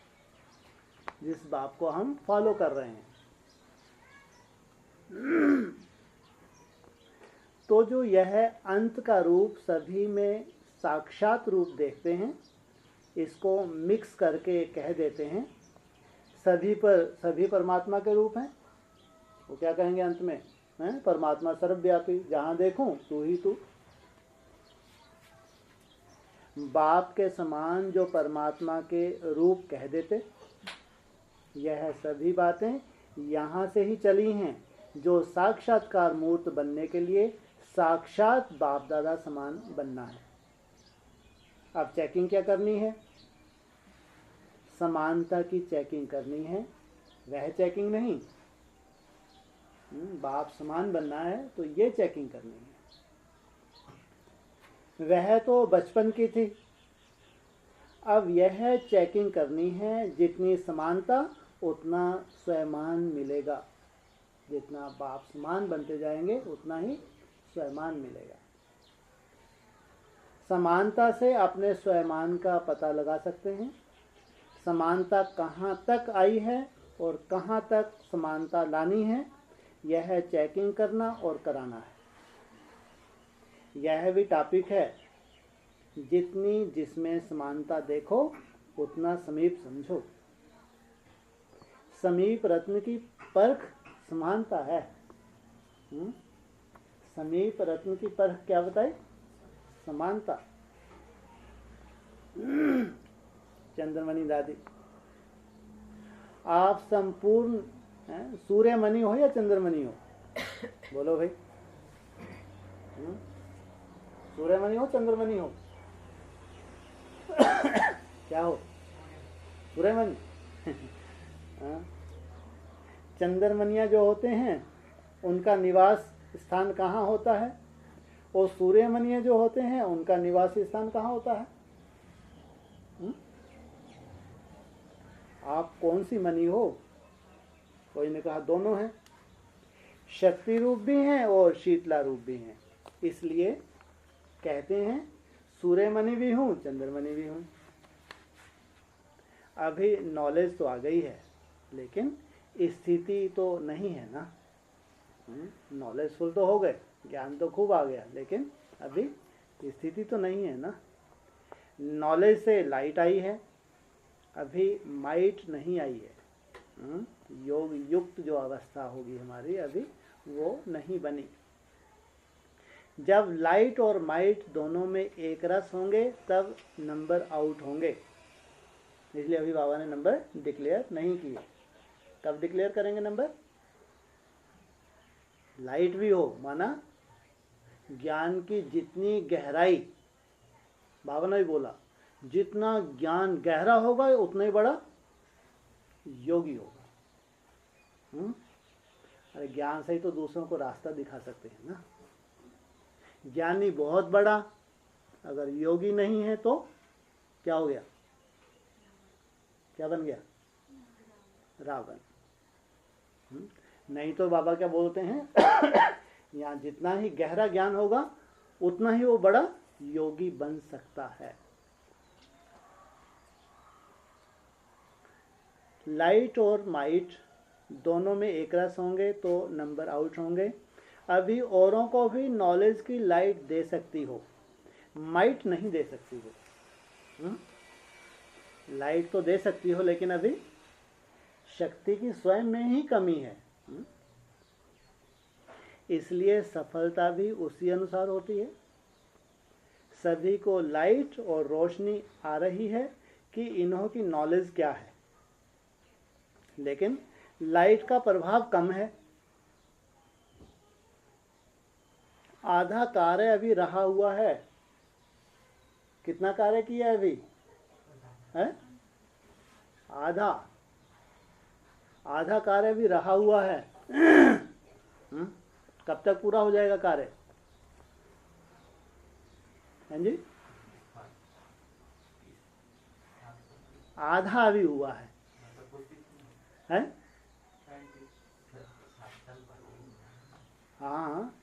जिस बाप को हम फॉलो कर रहे हैं। तो जो यह अंत का रूप सभी में साक्षात रूप देखते हैं, इसको मिक्स करके कह देते हैं सभी परमात्मा के रूप हैं। वो क्या कहेंगे अंत में? परमात्मा सर्वव्यापी, जहां देखूं तू ही तू। बाप के समान जो परमात्मा के रूप कह देते, यह सभी बातें यहाँ से ही चली हैं जो साक्षात्कार मूर्त बनने के लिए साक्षात बाप दादा समान बनना है। अब चेकिंग क्या करनी है? समानता की चेकिंग करनी है, वह चेकिंग नहीं। बाप समान बनना है तो ये चेकिंग करनी है। वह तो बचपन की थी, अब यह चेकिंग करनी है जितनी समानता उतना स्वयमान मिलेगा। जितना बाप समान बनते जाएंगे उतना ही स्वयमान मिलेगा। समानता से अपने स्वयमान का पता लगा सकते हैं। समानता कहाँ तक आई है और कहाँ तक समानता लानी है, यह चेकिंग करना और कराना है। यह भी टॉपिक है, जितनी जिसमें समानता देखो उतना समीप समझो। समीप रत्न की परख समानता है। समीप रत्न की परख क्या बताए? समानता। चंद्रमणि दादी, आप संपूर्ण सूर्यमणि हो या चंद्रमणि हो? बोलो भाई, सूर्यमणि हो चंद्रमणि हो? क्या हो? सूर्यमणि। चंद्रमणिया जो होते हैं उनका निवास स्थान कहाँ होता है, और सूर्यमणिया जो होते हैं उनका निवास स्थान कहाँ होता है? आप कौन सी मणि हो? कोई ने कहा दोनों हैं, शक्ति रूप भी हैं और शीतला रूप भी हैं। इसलिए कहते हैं सूर्यमणि भी हूँ चंद्रमणि भी हूँ। अभी नॉलेज तो आ गई है लेकिन स्थिति तो नहीं है ना। नॉलेजफुल तो हो गए, ज्ञान तो खूब आ गया, लेकिन अभी स्थिति तो नहीं है ना। नॉलेज से लाइट आई है, अभी माइट नहीं आई है। योग युक्त जो अवस्था होगी हमारी अभी वो नहीं बनी। जब लाइट और माइट दोनों में एक रस होंगे तब नंबर आउट होंगे। इसलिए अभी बाबा ने नंबर डिक्लेयर नहीं किए। कब डिक्लेयर करेंगे नंबर? लाइट भी हो, माना ज्ञान की जितनी गहराई, बाबा ने भी बोला, जितना ज्ञान गहरा होगा उतना ही बड़ा योगी होगा। अरे ज्ञान से ही तो दूसरों को रास्ता दिखा सकते हैं ना। ज्ञानी बहुत बड़ा, अगर योगी नहीं है तो क्या हो गया, क्या बन गया, रावण। नहीं तो बाबा क्या बोलते हैं यहाँ जितना ही गहरा ज्ञान होगा उतना ही वो बड़ा योगी बन सकता है। लाइट और माइट दोनों में एक रस होंगे तो नंबर आउट होंगे। अभी औरों को भी नॉलेज की लाइट दे सकती हो, माइट नहीं दे सकती हो। लाइट तो दे सकती हो लेकिन अभी शक्ति की स्वयं में ही कमी है। इसलिए सफलता भी उसी अनुसार होती है। सभी को लाइट और रोशनी आ रही है कि इन्हों की नॉलेज क्या है, लेकिन लाइट का प्रभाव कम है। आधा कार्य अभी रहा हुआ है। कितना कार्य किया अभी है? आधा कार्य भी रहा हुआ है। कब तक पूरा हो जाएगा कार्य? हैं जी? आधा अभी हुआ है, हैं? हाँ,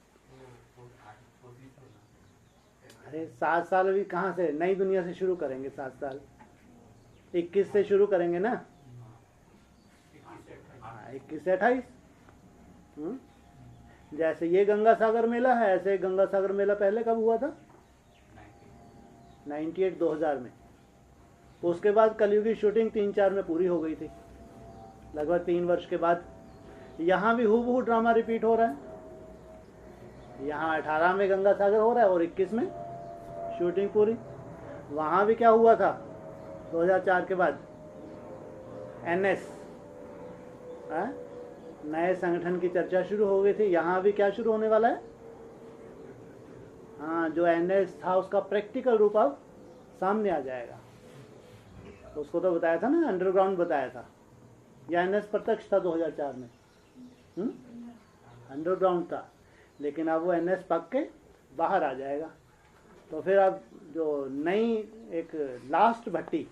अरे 7 साल अभी कहाँ से, नई दुनिया से शुरू करेंगे। 7 साल 21 से शुरू करेंगे ना। 21 से 28। जैसे ये गंगा सागर मेला है, ऐसे गंगा सागर मेला पहले कब हुआ था? 98 2000 में। उसके बाद कलयुग की शूटिंग 3-4 में पूरी हो गई थी, लगभग 3 वर्ष के बाद। यहाँ भी हूबहू ड्रामा रिपीट हो रहा है। यहाँ 18 में गंगा सागर हो रहा है और 21 में शूटिंग पूरी। वहाँ भी क्या हुआ था 2004 के बाद? NS नए संगठन की चर्चा शुरू हो गई थी। यहाँ भी क्या शुरू होने वाला है? हाँ, जो NS था उसका प्रैक्टिकल रूप अब सामने आ जाएगा। उसको तो बताया था ना, अंडरग्राउंड बताया था, या NS प्रत्यक्ष था 2004 में? अंडरग्राउंड था, लेकिन अब वो NS पक के बाहर आ जाएगा। तो फिर अब जो नई एक लास्ट भट्टी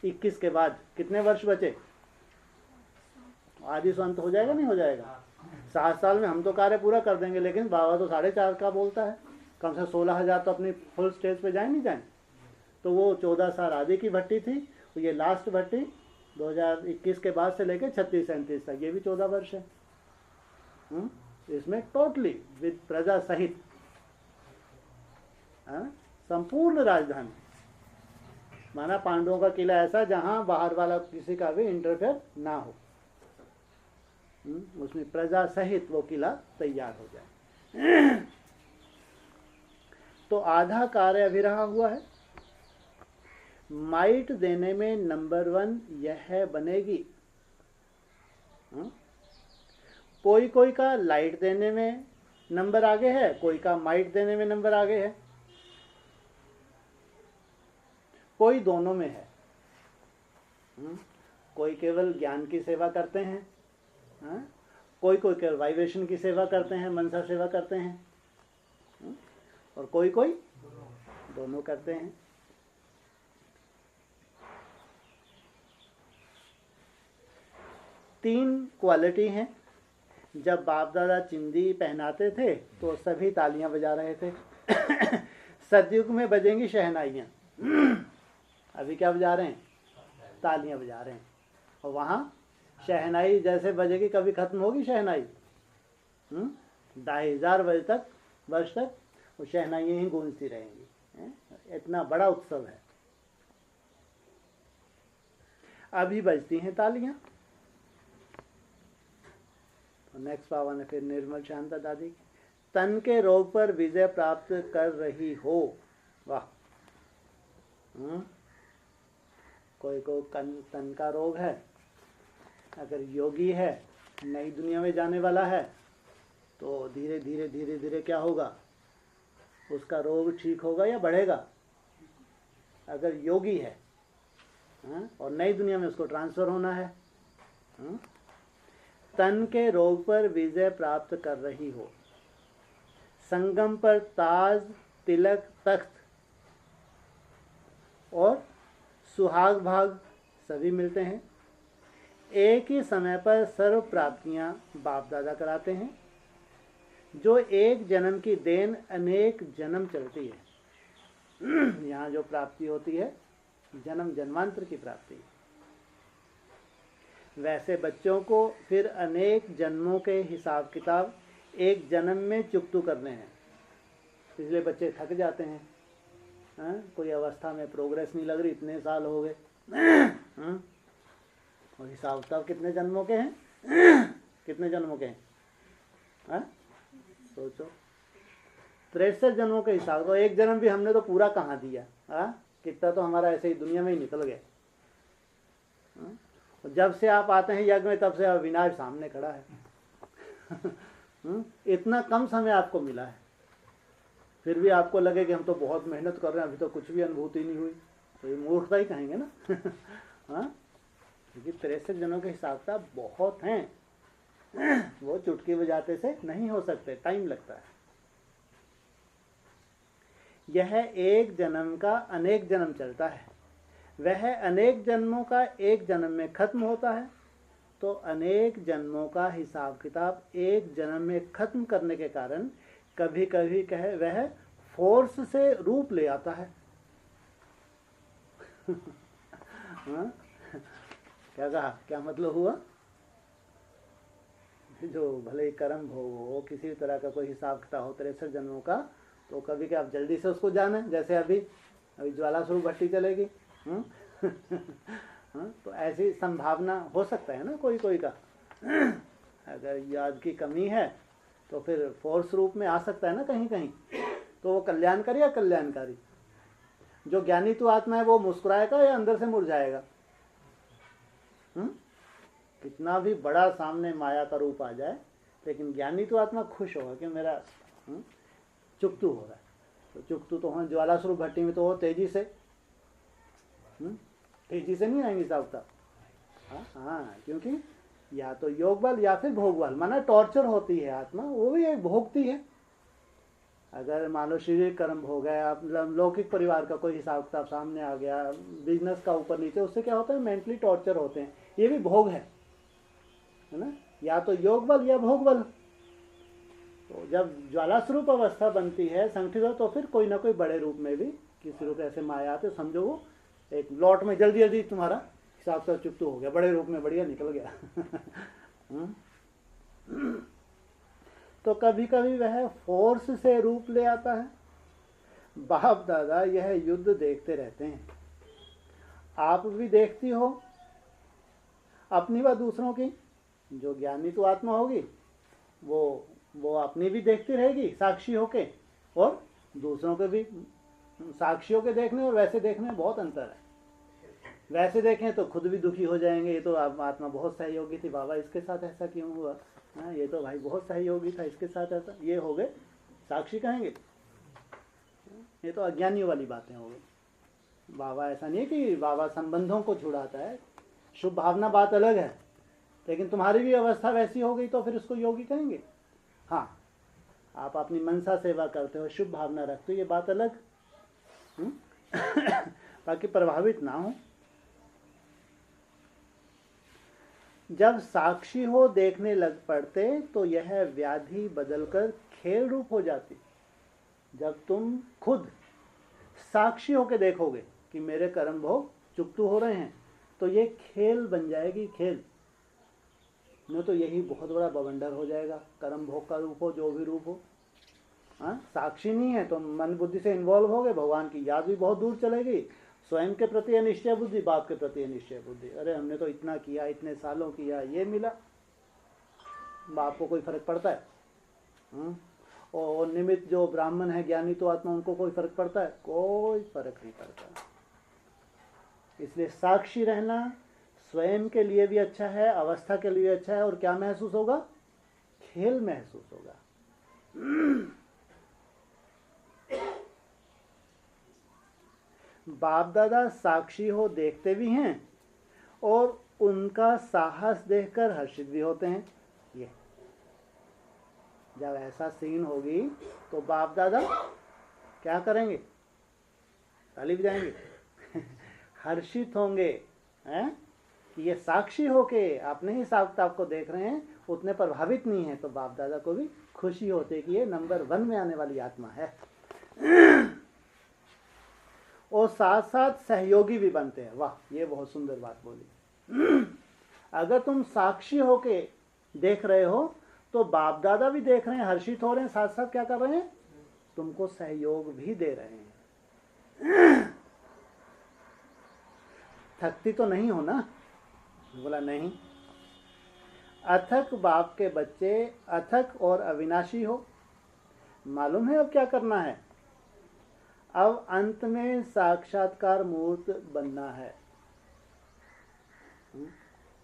21 के बाद कितने वर्ष बचे? आदि से अंत हो जाएगा, नहीं हो जाएगा? 7 साल में हम तो कार्य पूरा कर देंगे, लेकिन बाबा तो 4.5 का बोलता है। कम से 16,000 तो अपनी फुल स्टेज पे जाए नहीं जाए। तो वो 14 साल आदि की भट्टी थी, तो ये लास्ट भट्टी 2021 के बाद से लेकर 36-37 तक, ये भी 14 वर्ष है। इसमें टोटली विद प्रजा सहित संपूर्ण राजधानी, माना पांडवों का किला ऐसा जहां बाहर वाला किसी का भी इंटरफेयर ना हो, उसमें प्रजा सहित वो किला तैयार हो जाए। तो आधा कार्य अभी रहा हुआ है। माइट देने में नंबर 1 यह बनेगी। कोई कोई का लाइट देने में नंबर आगे है, कोई का माइट देने में नंबर आगे है, कोई दोनों में है। कोई केवल ज्ञान की सेवा करते हैं, कोई कोई केवल वाइब्रेशन की सेवा करते हैं, मनसा सेवा करते हैं, और कोई कोई दोनों करते हैं। तीन क्वालिटी हैं। जब बाप दादा चिंदी पहनाते थे तो सभी तालियां बजा रहे थे। सतयुग में बजेंगी शहनाइयाँ। अभी क्या बजा रहे हैं? तालियां बजा रहे हैं। और वहाँ शहनाई जैसे बजेगी, कभी खत्म होगी शहनाई? 2,500 वर्ष तक वो शहनाइयाँ ही गूंजती रहेंगी। इतना बड़ा उत्सव है। अभी बजती हैं तालियां। नेक्स्ट बाबा ने फिर निर्मल शांता दादी, तन के रोग पर विजय प्राप्त कर रही हो। वाह। कोई को तन का रोग है, अगर योगी है, नई दुनिया में जाने वाला है, तो धीरे धीरे धीरे धीरे क्या होगा? उसका रोग ठीक होगा या बढ़ेगा? अगर योगी है, हाँ? और नई दुनिया में उसको ट्रांसफर होना है, हाँ? तन के रोग पर विजय प्राप्त कर रही हो, संगम पर ताज, तिलक, तख्त और सुहाग भाग सभी मिलते हैं। एक ही समय पर सर्व प्राप्तियां बाप दादा कराते हैं। जो एक जन्म की देन अनेक जन्म चलती है। यहाँ जो प्राप्ति होती है जन्म जन्मांतर की प्राप्ति है। वैसे बच्चों को फिर अनेक जन्मों के हिसाब किताब एक जन्म में चुकतू करने हैं। इसलिए बच्चे थक जाते हैं, हाँ? कोई अवस्था में प्रोग्रेस नहीं लग रही, इतने साल हो गए, हाँ? और हिसाब किताब कितने जन्मों के हैं? कितने जन्मों के हैं, हाँ? सोचो, 63 जन्मों के हिसाब। तो एक जन्म भी हमने तो पूरा कहाँ दिया, हाँ? कितना तो हमारा ऐसे ही दुनिया में ही निकल गया, हाँ? जब से आप आते हैं यज्ञ में तब से अविनाश सामने खड़ा है। इतना कम समय आपको मिला है, फिर भी आपको लगे कि हम तो बहुत मेहनत कर रहे हैं, अभी तो कुछ भी अनुभूति नहीं हुई, तो ये मूर्खता ही कहेंगे ना। हाँ, क्योंकि 63 जनों के हिसाब से बहुत हैं। वो चुटकी बजाते से नहीं हो सकते, टाइम लगता है। यह एक जन्म का अनेक जन्म चलता है, वह अनेक जन्मों का एक जन्म में खत्म होता है। तो अनेक जन्मों का हिसाब किताब एक जन्म में खत्म करने के कारण कभी कभी कहे वह फोर्स से रूप ले आता है। हाँ? क्या कहा, क्या मतलब हुआ? जो भले ही कर्म हो, किसी भी तरह का कोई हिसाब किताब हो 63 जन्मों का, तो कभी क्या आप जल्दी से उसको जाने, जैसे अभी ज्वाला स्वरूप भट्टी चलेगी। हाँ? तो ऐसी संभावना हो सकता है ना कोई कोई का। अगर याद की कमी है तो फिर फोर्स रूप में आ सकता है ना कहीं कहीं, तो वो कल्याणकारी या कल्याणकारी? जो ज्ञानी तो आत्मा है वो मुस्कुराएगा या अंदर से मुरझाएगा? कितना भी बड़ा सामने माया का रूप आ जाए, लेकिन ज्ञानी तो आत्मा खुश होगा कि मेरा चुकतू हो रहा है। तो चुकतू तो हाँ ज्वाला स्वरूप भट्टी में तो वो तेजी से नहीं आएंगी साहब। हाँ, क्योंकि या तो योग बल या फिर भोग बल, माना टॉर्चर होती है आत्मा, वो भी एक भोगती है। अगर मान लो शारीरिक कर्म हो गया, लौकिक परिवार का कोई हिसाब किताब सामने आ गया, बिजनेस का ऊपर नीचे, उससे क्या होता है मेंटली टॉर्चर होते हैं, ये भी भोग है ना? या तो योग बल या भोग बल। तो जब ज्वाला स्वरूप अवस्था बनती है संगठित हो, तो फिर कोई ना कोई बड़े रूप में भी किसी रूप ऐसे माया आते, समझो वो एक लॉट में जल्दी जल्दी तुम्हारा हिसाब से चुकतू हो गया, बड़े रूप में बढ़िया निकल गया। तो कभी कभी वह फोर्स से रूप ले आता है। बाप दादा यह युद्ध देखते रहते हैं, आप भी देखती हो अपनी व दूसरों की। जो ज्ञानी तो आत्मा होगी वो अपनी भी देखती रहेगी साक्षी होके, और दूसरों के भी। साक्षियों के देखने और वैसे देखने में बहुत अंतर है। वैसे देखें तो खुद भी दुखी हो जाएंगे, ये तो आत्मा बहुत सहयोगी थी, बाबा इसके साथ ऐसा क्यों हुआ, हाँ ये तो भाई बहुत सहयोगी था, इसके साथ ऐसा, ये हो गए साक्षी कहेंगे। ये तो अज्ञानियों वाली बातें हो गई। बाबा ऐसा नहीं है कि बाबा संबंधों को छुड़ाता है, शुभ भावना बात अलग है, लेकिन तुम्हारी भी अवस्था वैसी हो गई तो फिर उसको योगी कहेंगे। हाँ, आप अपनी मनसा सेवा करते हो, शुभ भावना रखते हो, ये बात अलग। बाकी प्रभावित ना हो। जब साक्षी हो देखने लग पड़ते तो यह व्याधि बदलकर खेल रूप हो जाती। जब तुम खुद साक्षी होकर देखोगे कि मेरे कर्म भोग चुकतू हो रहे हैं, तो ये खेल बन जाएगी, खेल न तो यही बहुत बड़ा बवंडर हो जाएगा। कर्म भोग का रूप हो, जो भी रूप हो, हाँ साक्षी नहीं है तो मन बुद्धि से इन्वॉल्व हो गए, भगवान की याद भी बहुत दूर चलेगी। स्वयं के प्रति अनिश्चय बुद्धि, बाप के प्रति अनिश्चय बुद्धि, अरे हमने तो इतना किया, इतने सालों किया, ये मिला, बाप को कोई फर्क पड़ता है? और निमित्त जो ब्राह्मण है ज्ञानी तो आत्मा, उनको कोई फर्क पड़ता है? कोई फर्क नहीं पड़ता। इसलिए साक्षी रहना स्वयं के लिए भी अच्छा है, अवस्था के लिए अच्छा है, और क्या महसूस होगा? खेल महसूस होगा। बाप दादा साक्षी हो देखते भी हैं और उनका साहस देखकर हर्षित भी होते हैं। ये जब ऐसा सीन होगी तो बाप दादा क्या करेंगे? ताली बजाएंगे हर्षित होंगे हैं कि ये साक्षी होके अपने ही साथ आपको देख रहे हैं, उतने प्रभावित नहीं है, तो बाप दादा को भी खुशी होती है कि ये नंबर 1 में आने वाली आत्मा है। और साथ साथ सहयोगी भी बनते हैं। वाह, ये बहुत सुंदर बात बोली। अगर तुम साक्षी होके देख रहे हो तो बाप दादा भी देख रहे हैं, हर्षित हो रहे हैं, साथ साथ क्या कर रहे हैं? तुमको सहयोग भी दे रहे हैं। थकती तो नहीं हो ना? बोला नहीं। अथक बाप के बच्चे अथक और अविनाशी हो। मालूम है अब क्या करना है? अब अंत में साक्षात्कार मूर्त बनना है।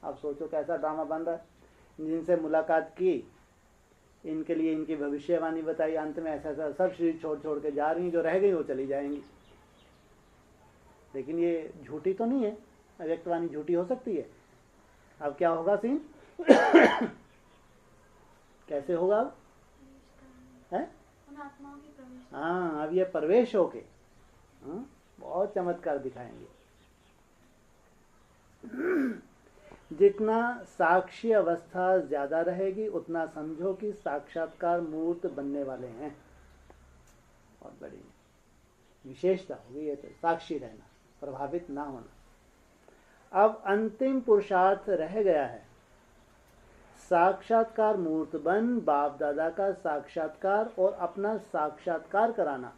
अब सोचो कैसा ड्रामा बन रहा है। जिनसे मुलाकात की, इनके लिए इनकी भविष्यवाणी बताई, अंत में ऐसा ऐसा सब शरीर छोड़ छोड़ के जा रही हैं, जो रह गई वो चली जाएंगी। लेकिन ये झूठी तो नहीं है, अव्यक्तवाणी झूठी हो सकती है। अब क्या होगा सीन? कैसे होगा अब? है? हाँ, अब ये प्रवेश होके बहुत चमत्कार दिखाएंगे। जितना साक्षी अवस्था ज्यादा रहेगी उतना समझो कि साक्षात्कार मूर्त बनने वाले हैं। बहुत बड़ी विशेषता होगी ये, तो साक्षी रहना, प्रभावित ना होना। अब अंतिम पुरुषार्थ रह गया है, साक्षात्कार मूर्त बन बाप दादा का साक्षात्कार और अपना साक्षात्कार कराना।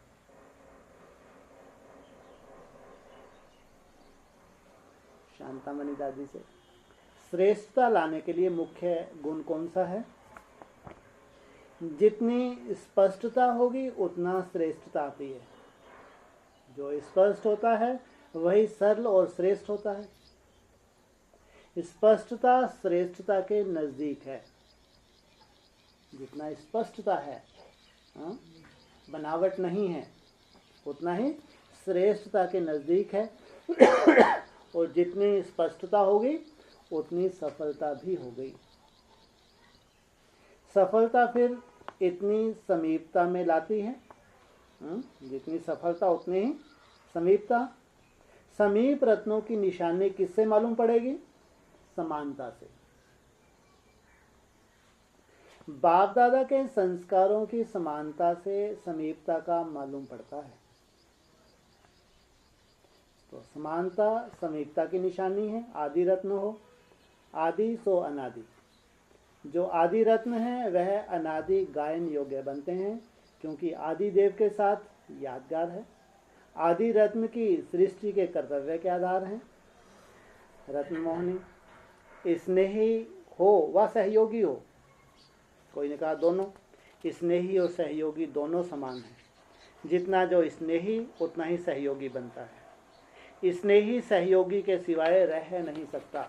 शांतामणि दादी से श्रेष्ठता लाने के लिए मुख्य गुण कौन सा है? जितनी स्पष्टता होगी उतना श्रेष्ठता आती है। जो स्पष्ट होता है वही सरल और श्रेष्ठ होता है। स्पष्टता श्रेष्ठता के नजदीक है। जितना स्पष्टता है, बनावट नहीं है, उतना ही श्रेष्ठता के नजदीक है। और जितनी स्पष्टता होगी उतनी सफलता भी हो गई। सफलता फिर इतनी समीपता में लाती है। जितनी सफलता उतनी ही समीपता। समीप रत्नों की निशानी किससे मालूम पड़ेगी? समानता से। बाप दादा के संस्कारों की समानता से समीपता का मालूम पड़ता है। तो समानता समीपता की निशानी है। आदि रत्न हो, आदि सो अनादि। जो आदि रत्न है वह अनादि गायन योग्य बनते हैं, क्योंकि आदि देव के साथ यादगार है। आदि रत्न की सृष्टि के कर्तव्य के आधार हैं। रत्न मोहनी स्नेही हो व सहयोगी हो, कोई ने कहा दोनों। स्नेही और सहयोगी दोनों समान हैं। जितना जो स्नेही उतना ही सहयोगी बनता है। स्नेही सहयोगी के सिवाय रह नहीं सकता।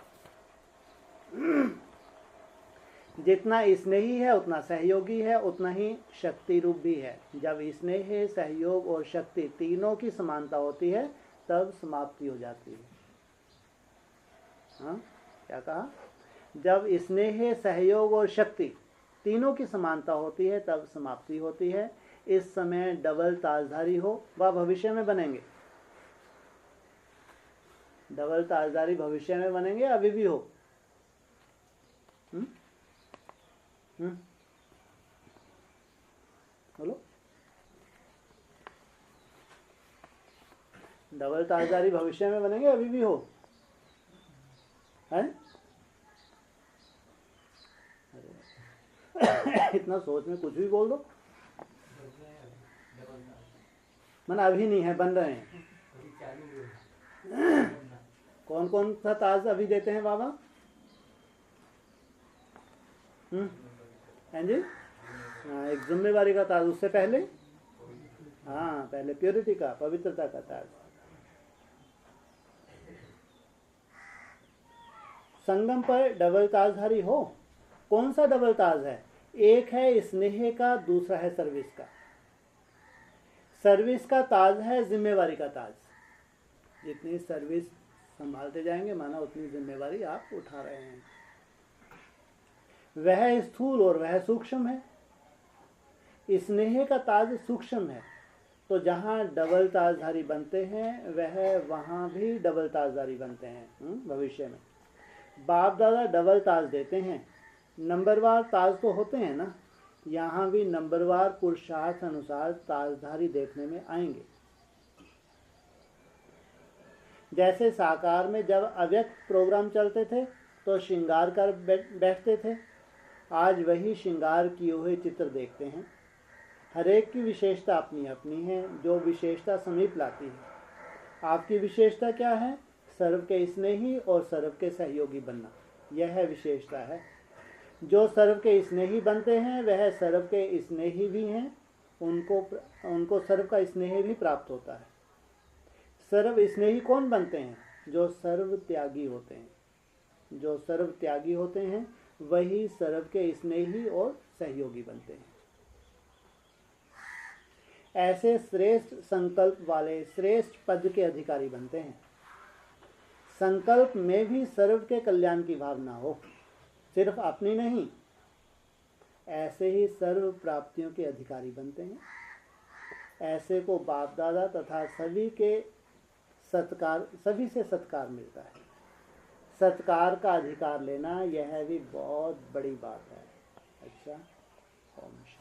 जितना स्नेही है उतना सहयोगी है, उतना ही शक्ति रूप भी है। जब स्नेह, सहयोग और शक्ति तीनों की समानता होती है तब समाप्ति हो जाती है। हाँ, क्या कहा? जब स्नेह, सहयोग और शक्ति तीनों की समानता होती है तब समाप्ति होती है। इस समय डबल ताजधारी हो वह भविष्य में बनेंगे। डबल ताजधारी भविष्य में बनेंगे, अभी भी हो। बोलो। डबल ताजदारी भविष्य में बनेंगे, अभी भी हो। है? इतना सोच में कुछ भी बोल दो। मन अभी नहीं है, बन रहे हैं। कौन कौन सा ताज अभी देते हैं बाबा? हैं जी? हाँ, एक जिम्मेवारी का ताज, उससे पहले हाँ, पहले प्योरिटी का, पवित्रता का ताज। संगम पर डबल ताजधारी हो। कौन सा डबल ताज है? एक है स्नेह का, दूसरा है सर्विस का। सर्विस का ताज है जिम्मेवारी का ताज। जितनी सर्विस संभालते जाएंगे माना उतनी जिम्मेवारी आप उठा रहे हैं। वह स्थूल और वह सूक्ष्म है। स्नेह का ताज सूक्ष्म है, तो जहाँ डबल ताजधारी बनते हैं वह वहाँ भी डबल ताजधारी बनते हैं भविष्य में। बाप दादा डबल ताज देते हैं, नंबरवार ताज तो होते हैं ना, यहाँ भी नंबरवार पुरुषार्थ अनुसार ताजधारी देखने में आएंगे। जैसे साकार में जब अव्यक्त प्रोग्राम चलते थे तो श्रृंगार कर बैठते थे, आज वही श्रृंगार किए हुए चित्र देखते हैं। हरेक की विशेषता अपनी अपनी है, जो विशेषता समीप लाती है। आपकी विशेषता क्या है? सर्व के स्नेही और सर्व के सहयोगी बनना, यह विशेषता है। जो सर्व के स्नेही बनते हैं वह सर्व के स्नेही भी हैं, उनको सर्व का स्नेह भी प्राप्त होता है। सर्व स्नेही कौन बनते हैं? जो सर्व त्यागी होते हैं। जो सर्व त्यागी होते हैं वही सर्व के स्नेही और सहयोगी बनते हैं। ऐसे श्रेष्ठ संकल्प वाले श्रेष्ठ पद के अधिकारी बनते हैं। संकल्प में भी सर्व के कल्याण की भावना हो, सिर्फ अपनी नहीं। ऐसे ही सर्व प्राप्तियों के अधिकारी बनते हैं। ऐसे को बाप दादा तथा सभी से सत्कार मिलता है। सत्कार का अधिकार लेना यह भी बहुत बड़ी बात है। अच्छा, ओम शांति।